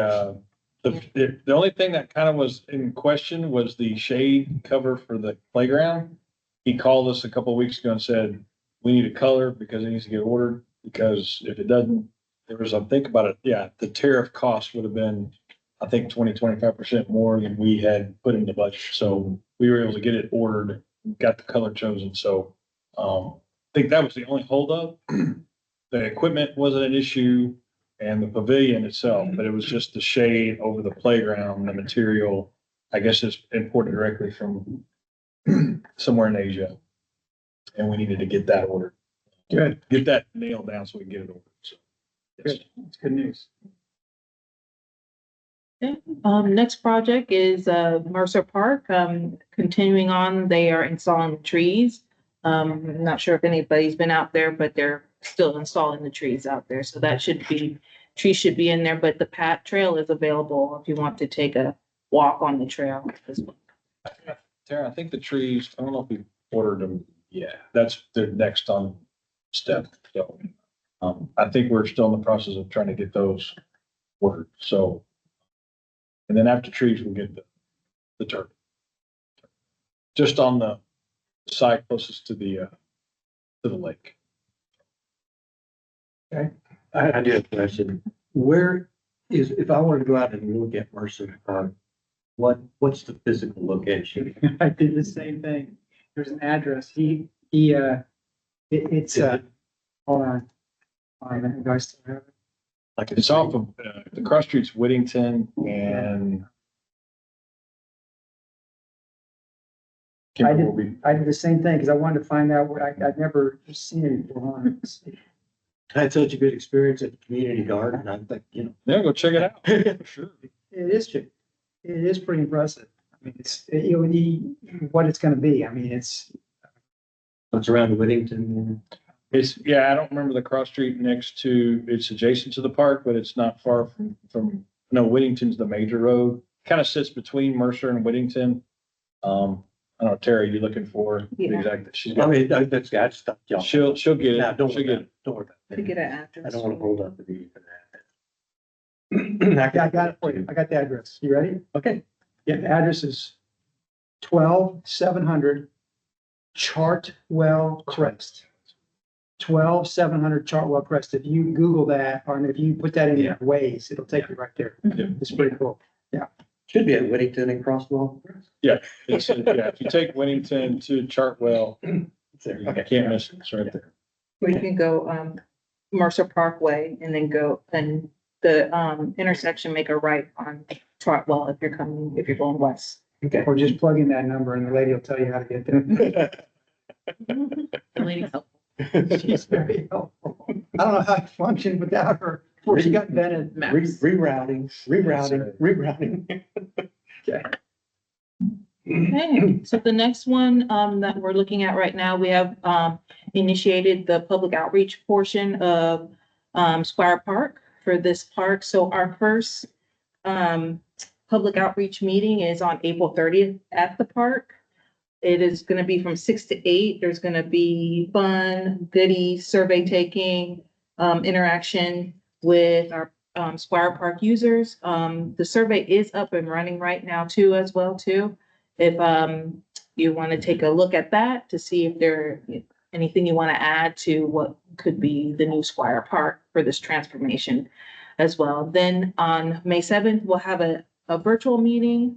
only thing that kind of was in question was the shade cover for the playground. He called us a couple of weeks ago and said, we need a color because it needs to get ordered, because if it doesn't, there was, I'm thinking about it, yeah, the tariff cost would have been, I think 25% more than we had put in the budget. So we were able to get it ordered, got the color chosen. So I think that was the only holdup. The equipment wasn't an issue and the pavilion itself, but it was just the shade over the playground, the material, I guess it's imported directly from somewhere in Asia. And we needed to get that ordered. Good. Get that nailed down so we can get it ordered. So, yes. Good. That's good news. Next project is Mercer Park. Continuing on, they are installing the trees. I'm not sure if anybody's been out there, but they're still installing the trees out there. So that trees should be in there, but the Pat Trail is available if you want to take a walk on the trail as well. Tara, I think the trees, I don't know if we ordered them. Yeah, that's the next on step. So, I think we're still in the process of trying to get those ordered. So, and then after trees, we'll get the turf. Just on the side closest to the lake. I do have a question. Where is, if I wanted to go out and look at Mercer Park, what's the physical location? I did the same thing. There's an address. It's hold on. You guys still have it? Like It's off of the cross streets Whittington and. I did the same thing because I wanted to find out where I'd never seen it before. I had such a good experience at the community garden. I'm like, Yeah, go check it out. For sure. It is pretty impressive. I mean, it's, what it's gonna be. I mean, it's around Whittington. It's, yeah, I don't remember the cross street next to, it's adjacent to the park, but it's not far from, no, Whittington's the major road. Kind of sits between Mercer and Whittington. I don't know, Terry, you looking for the Yeah. exact, she's I got, mean, that's, I just thought y'all. she'll get No, it. don't She'll worry get about it. it. Don't worry about To it. get an address. I don't want to hold up the meeting for that. I got it for you. I got the address. You ready? Okay. Yeah, the address is 12700 Chartwell Crest. 12700 Chartwell Crest. If you Google that, or if you put that in Yeah. Waze, it'll take you right there. Yeah. It's pretty cool. Should be at Whittington and Crosswell. It's, yeah, if you take Whittington to Chartwell, It's there. you Okay. can't miss it. It's right there. Or you can go Mercer Parkway and then go and the intersection, make a right on Chartwell if you're going west. Okay. Or just plug in that number and the lady will tell you how to get there. The lady's helpful. She's very helpful. I don't know how I function without her. course, you got Bennett. Maps. Rerouting. Okay, so the next one, that we're looking at right now, we have, initiated the public outreach portion of, Squire Park for this park. So our first, public outreach meeting is on April 30th at the park. It is gonna be from 6 to 8. There's gonna be fun, goodies, survey taking, interaction with our, Squire Park users. The survey is up and running right now too, as well too. If you want to take a look at that to see if there anything you want to add to what could be the new Squire Park for this transformation as well. Then on May 7th, we'll have a virtual meeting.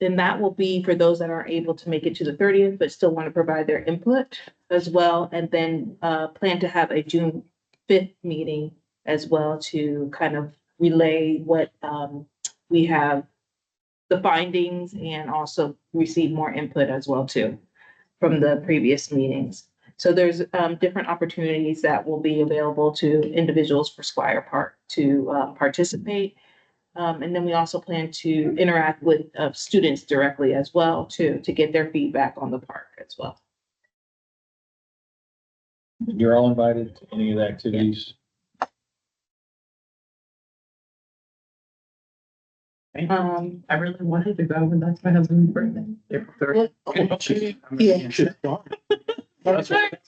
Then that will be for those that aren't able to make it to the 30th, but still want to provide their input as well. And then plan to have a June 5th meeting as well to kind of relay what we have, the findings, and also receive more input as well too from the previous meetings. So there's different opportunities that will be available to individuals for Squire Park to participate. And then we also plan to interact with students directly as well to get their feedback on the park as well. You're all invited to any of the activities. I really wanted to go, and that's my husband's birthday, April 30th. Yeah. That's right.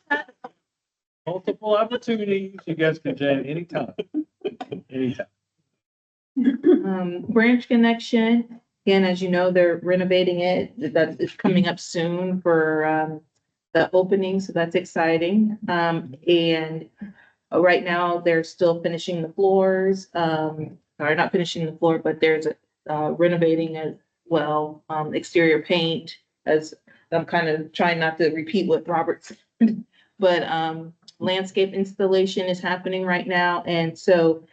Multiple opportunities. You guys can join anytime. Anytime. Branch Connection, again, as you know, they're renovating it. That is coming up soon for the opening, so that's exciting. And right now, they're still finishing the floors. Sorry, not finishing the floor, but there's renovating as well, exterior paint, as I'm kind of trying not to repeat what Robert said. But landscape installation is happening right now. And so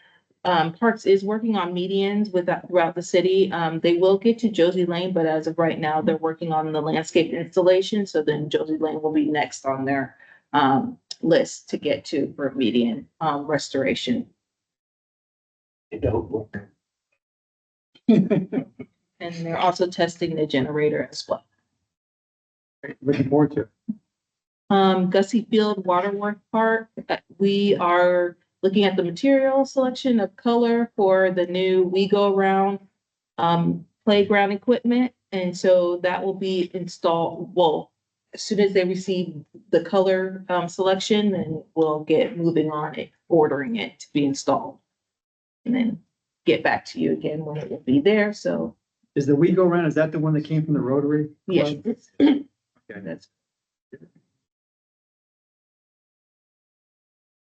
Parks is working on medians throughout the city. They will get to Josie Lane, but as of right now, they're working on the landscape installation. So then Josie Lane will be next on their list to get to for median restoration. It don't work. And they're also testing the generator as well. Looking forward to it. Gussie Field Waterworks Park, we are looking at the material selection of color for the new We Go Around playground equipment. And so that will be installed, well, as soon as they receive the color selection, then we'll get moving on it, ordering it to be installed. And then get back to you again when it will be there. So, Is the We Go Round, is that the one that came from the Rotary? yes. Club? That's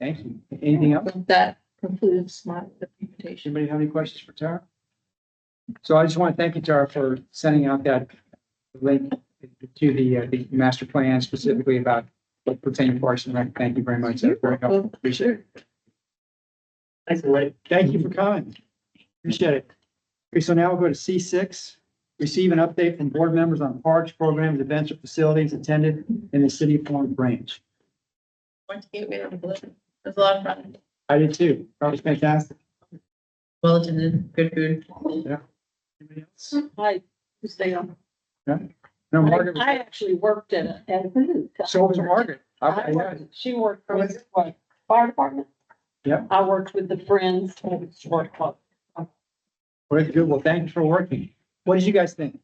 Thank you. Anything else? that concludes my presentation. Anybody have any questions for Tara? So I just want to thank you, Tara, for sending out that link to the master plan specifically about what pertaining to Parks and Rec. Thank you very much. That's very helpful. Appreciate it. Thanks, Wade. Thank you for coming. Appreciate it. Okay, so now we'll go to C6. Receive an update from board members on parks, programs, events, or facilities attended in the city of Florence branch. Went to Gateway on the Blue. It was a lot of fun. I did too. That was fantastic. Well attended, good food. Anybody else? Hi, Christina. No, Margaret. I actually worked at a food. So was Margaret. She worked for what, fire department? Yeah. I worked with the Friends Sport Club. Well, good. Well, thank you for working. What did you guys think?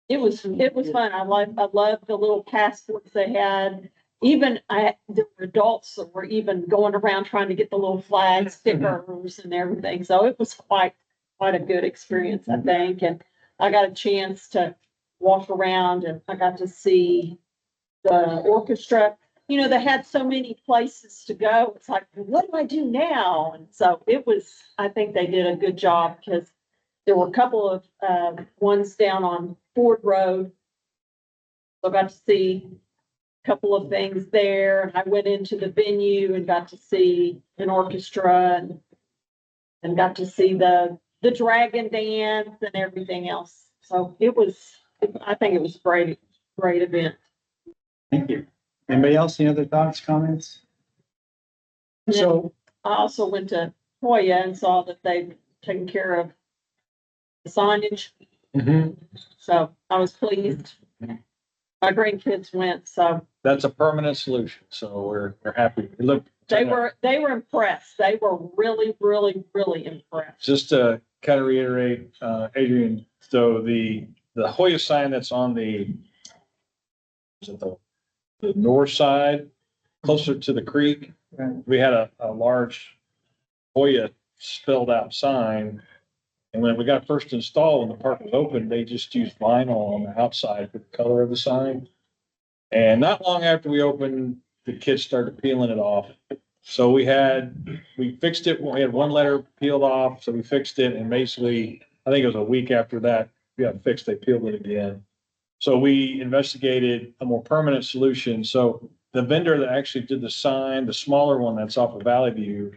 It was fun. I loved the little passports they had. Even there were adults that were even going around trying to get the little flag stickers and everything. So it was quite a good experience, I think. And I got a chance to walk around and I got to see the orchestra. You know, they had so many places to go. It's like, what do I do now? And so I think they did a good job because there were a couple of ones down on Ford Road. So I got to see a couple of things there. And I went into the venue and got to see an orchestra and got to see the dragon dance and everything else. So I think it was a great event. Thank you. Anybody else? Any other thoughts, comments? So I also went to Hoya and saw that they've taken care of the signage, so I was pleased. My grandkids went, so That's a permanent solution, so we're happy. It looked. they were impressed. They were really, really, really impressed. Just to kind of reiterate, Adrian, so the Hoya sign that's on is it the north side, closer to the creek, Right. we had a large Hoya spelled out sign. And when we got first installed, when the park was open, they just used vinyl on the outside for the color of the sign. And not long after we opened, the kids started peeling it off. So we fixed it. We had one letter peeled off, so we fixed it. And basically, I think it was a week after that, we got fixed, they peeled it again. So we investigated a more permanent solution. So the vendor that actually did the sign, the smaller one that's off of Valley View,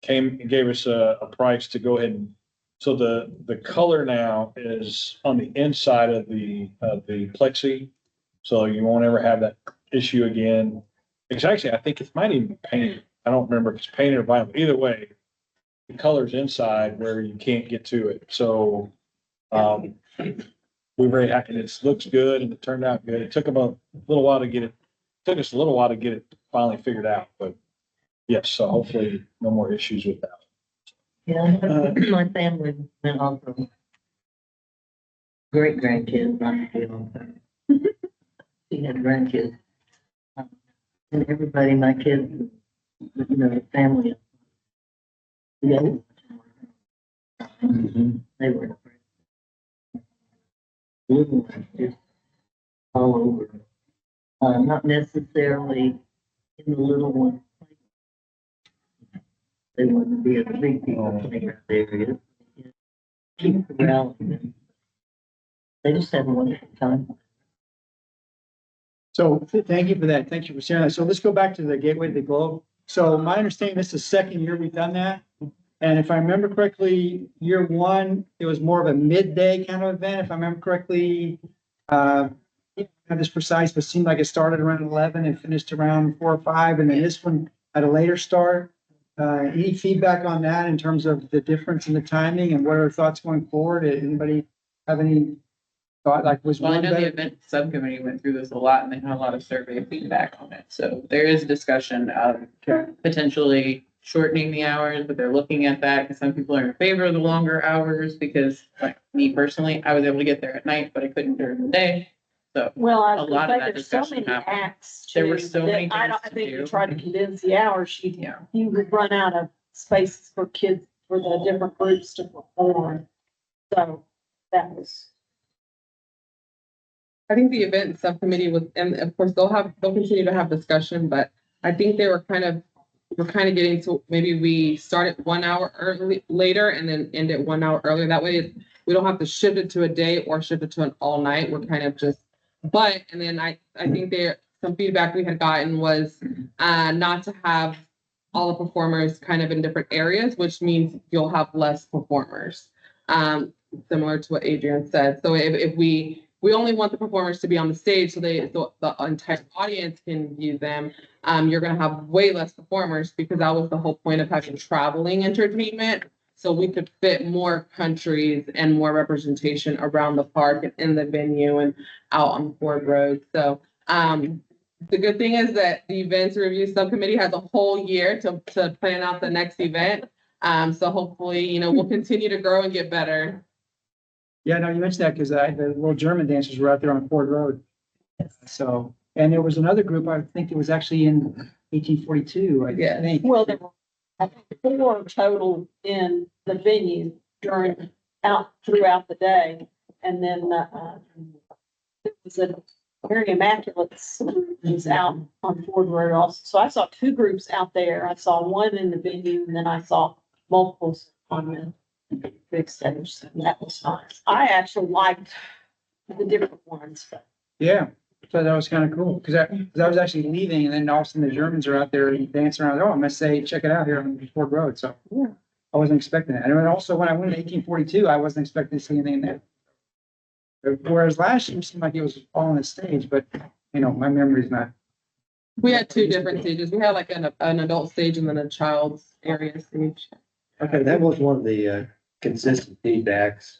came and gave us a price to go ahead and, so the color now is on the inside of the plexi. So you won't ever have that issue again. It's actually, I think it might even be painted. I don't remember if it's painted or vinyl. Either way, the color's inside where you can't get to it. So, we're very happy. It looks good and it turned out good. It took about a little while to get it, took us a little while to get it finally figured out, but yes, so hopefully no more issues with that. Yeah, my family went on from great grandkids, not to be on her. She had grandkids. And everybody, my kids, you know, the family. Yeah. They were. Little ones just all over. Not necessarily in the little one. They want to be at the big people playground area. Keep around them. They just have a wonderful time. So thank you for that. Thank you for sharing that. So let's go back to the Gateway to the Globe. So my understanding, this is the second year we've done that. And if I remember correctly, year one, it was more of a midday kind of event, if I remember correctly. Not this precise, but it seemed like it started around 11 and finished around 4 or 5. And then this one had a later start. Any feedback on that in terms of the difference in the timing and what are thoughts going forward? Anybody have any thought, like was Well, I one know the better? event subcommittee went through this a lot and they had a lot of survey feedback on it. So there is discussion of potentially shortening the hours, but they're looking at that because some people are in favor of the longer hours because like me personally, I was able to get there at night, but I couldn't during the day. So Well, I A was lot gonna of say, that there's so discussion many happened. acts. There were too, so that many I things don't, I to think do. you try to condense the hours, yeah. you would run out of spaces for kids, for the different groups to perform. So that was, I think the event subcommittee was, and of course, they'll continue to have discussion, but I think we're kind of getting to, maybe we start it 1 hour later and then end it 1 hour earlier. That way we don't have to shift it to a day or shift it to an all night. We're kind of just, and then I think some feedback we had gotten was, not to have all the performers kind of in different areas, which means you'll have less performers. Similar to what Adrian said. So if we only want the performers to be on the stage so the entire audience can view them, you're gonna have way less performers because that was the whole point of having traveling entertainment. So we could fit more countries and more representation around the park and in the venue and out on Ford Road. So the good thing is that the events review subcommittee has a whole year to plan out the next event. So hopefully, we'll continue to grow and get better. Yeah, no, you mentioned that because the little German dancers were out there on Ford Road. So, and there was another group, I think it was actually in 1842, I Yes. think. well, there were, I think, 4 total in the venue throughout the day. And then, it was a very immaculate was out on Ford Road also. So I saw 2 groups out there. I saw one in the venue and then I saw multiples on the big stage. So that was nice. I actually liked the different ones. Yeah, so that was kind of cool because I was actually leaving and then all of a sudden the Germans are out there dancing around. Oh, I must say, check it out here on Ford Road. So Yeah. I wasn't expecting that. And then also when I went to 1842, I wasn't expecting to see anything there. Whereas last year it seemed like it was all on the stage, but my memory's not We had two different stages. We had like an adult stage and then a child's area stage. Okay, that was one of the consistent feedbacks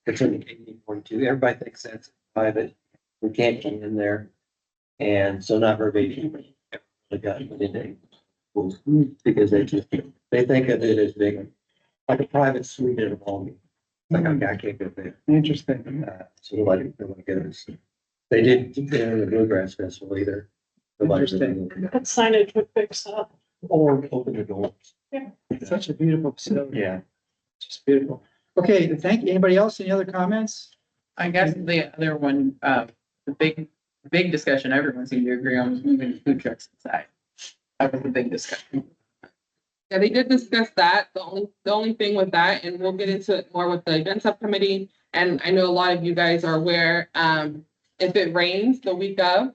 concerning KB 42. Everybody thinks that's private. We can't get in there. And so not very really got into it because they think of it as being like a private suite at a home. Like, okay, I can't go there. Interesting. So nobody goes. They didn't do the Bluegrass Festival either. Nobody really- That signage would fix up. Or open the doors. Such a beautiful facility. Yeah. Just beautiful. Okay, thank you. Anybody else? Any other comments? I guess the other one, the big discussion everyone seemed to agree on was moving food trucks inside. That was a big discussion. Yeah, they did discuss that. The only thing with that, and we'll get into it more with the event subcommittee. And I know a lot of you guys are aware, if it rains the week of,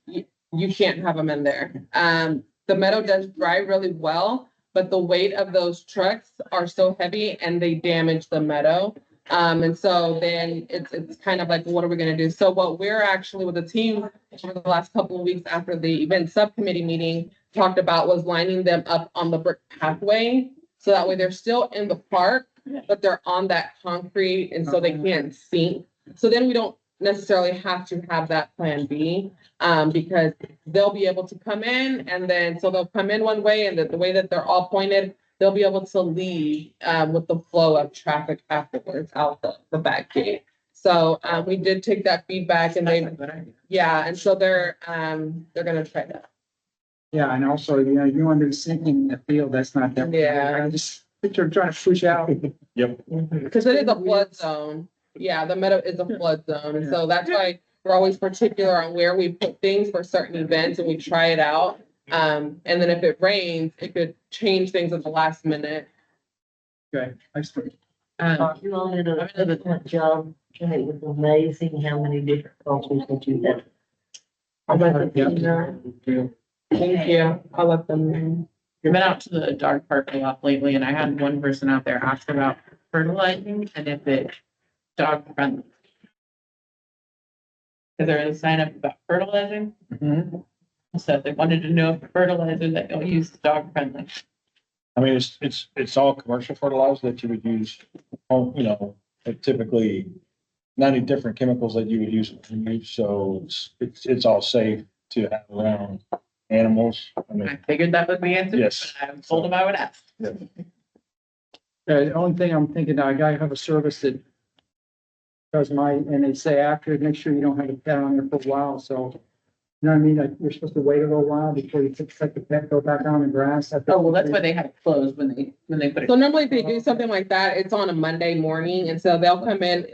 you can't have them in there. The meadow does dry really well, but the weight of those trucks are so heavy and they damage the meadow. And so then it's kind of like, what are we gonna do? So what we're actually with the team over the last couple of weeks after the event subcommittee meeting talked about was lining them up on the brick pathway. So that way they're still in the park, but they're on that concrete and so they can't sink. So then we don't necessarily have to have that plan B, because they'll be able to come in and then, so they'll come in one way and the way that they're all pointed, they'll be able to leave, with the flow of traffic afterwards out the back gate. So, we did take that feedback and That's a they, good idea. yeah, and so they're gonna try that. Yeah, and also, you want to be sinking the field, that's not that. Yeah. I just picture trying to push out. Yep. Because it is a flood zone. Yeah, the meadow is a flood zone. And so that's why we're always particular on where we put things for certain events and we try it out. And then if it rains, it could change things at the last minute. Okay, excellent. You all did an excellent job. And it was amazing how many different cultures that you had. Thank you. I'll let them know. I've been out to the dog park a lot lately and I had one person out there ask about fertilizing and if it's dog friendly. Cause there is a sign up about fertilizing. So they wanted to know if fertilizer that you'll use is dog friendly. I mean, it's all commercial fertilizer that you would use, typically 90 different chemicals that you would use. So it's all safe to have around animals. I I mean, figured that was the answer. Yes. But I told him I would ask. The only thing I'm thinking, I gotta have a service that does and they say after, make sure you don't have a pet on there for a while, so. You know what I mean? Like, you're supposed to wait a little while before you let the pet go back on the grass. Oh, well, that's why they have it closed when they put it. So normally if they do something like that, it's on a Monday morning. And so they'll come in,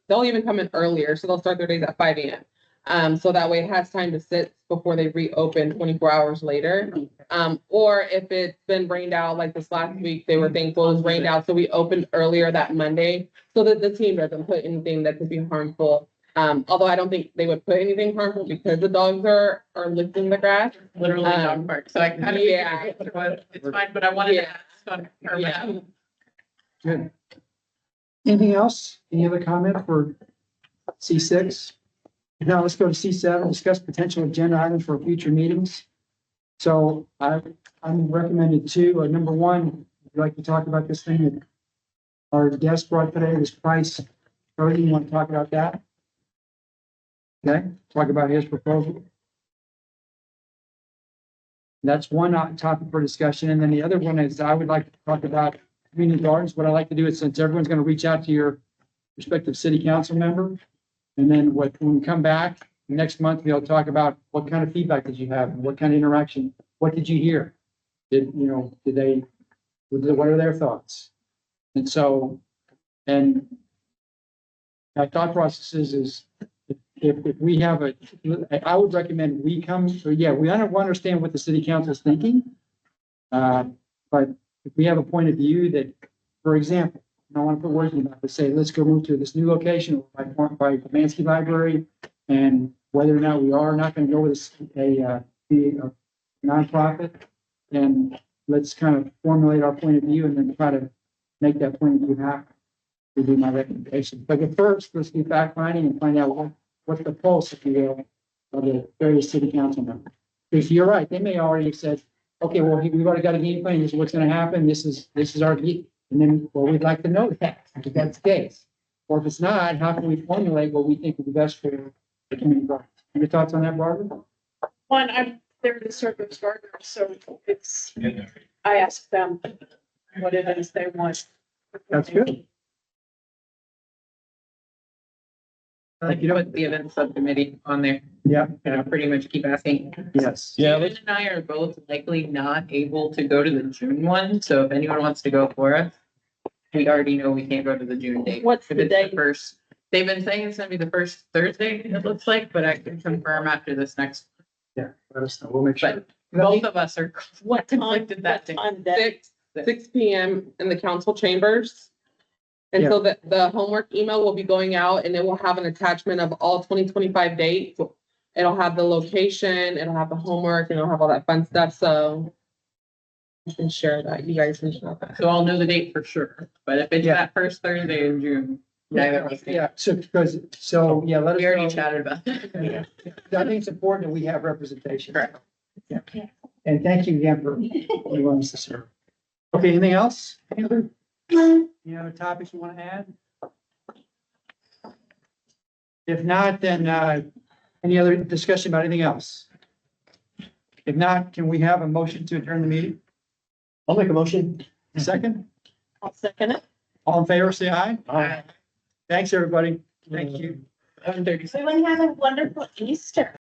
they'll even come in earlier. So they'll start their days at 5 a.m. So that way it has time to sit before they reopen 24 hours later. Or if it's been rained out, like this last week, they were thankful it was rained out. So we opened earlier that Monday so that the team doesn't put anything that could be harmful. Although I don't think they would put anything harmful because the dogs are licking the grass. Literally dog park. So I kind of. Yeah. It's fine, but I wanted to Yeah. ask on. Yeah. Good. Anything else? Any other comment for C6? Now let's go to C7, discuss potential agenda items for future meetings. So I'm recommended two. Number one, I'd like to talk about this thing that our guest brought today, this price. Cody, you want to talk about that? Okay, talk about his proposal. That's one topic for discussion. And then the other one is I would like to talk about community gardens. What I'd like to do is, since everyone's going to reach out to your respective city council member, and then when we come back next month, we'll talk about what kind of feedback did you have? What kind of interaction? What did you hear? What are their thoughts? And so, and my thought process is if we have I would recommend we understand what the city council is thinking. But if we have a point of view that, for example, I don't want to put words in your mouth, but say, let's go move to this new location by Mansky Library, and whether or not we are not going to go with a nonprofit, and let's kind of formulate our point of view and then try to make that point of view happen. Would be my recommendation. But at first, let's do fact finding and find out what's the pulse, if you will, of the various city council members. Because you're right, they may already have said, okay, well, we've already got a game plan, this is what's gonna happen, this is our, and then, well, we'd like to know that, if that's the case. Or if it's not, how can we formulate what we think would be best for the community garden? Your thoughts on that, Barbara? One, I'm there to serve those gardeners, so it's, I ask them what it is they want. That's good. I like to put the event subcommittee on there, Yeah, and I pretty much keep asking. yes. Yeah, David and I are both likely not able to go to the June one, so if anyone wants to go for us, we already know we can't go to the June date. What's If the it's date? first, they've been saying it's gonna be the first Thursday, it looks like, but I can confirm after this next. Yeah, let us know, we'll make sure. But both of us are What time, conflicted that day. time day? 6 PM in the council chambers. And so the homework email will be going out and it will have an attachment of all 2025 dates. It'll have the location, it'll have the homework, and it'll have all that fun stuff, so you can share that, you guys can share that. So I'll know the date for sure, but if it's Yeah. that first Thursday in June, neither of us can. Yeah, so, because, so, yeah, let us We already know. chatted about that. Yeah. I think it's important that we have representation. Correct. Yeah. And thank you again for allowing us to serve. Okay, anything else? Any other topics you want to add? If not, then, any other discussion about anything else? If not, can we have a motion to adjourn the meeting? I'll make a motion. Second, I'll second it. all in favor, say aye. Thanks, everybody. Thank you. 11:36. Everyone have a wonderful Easter.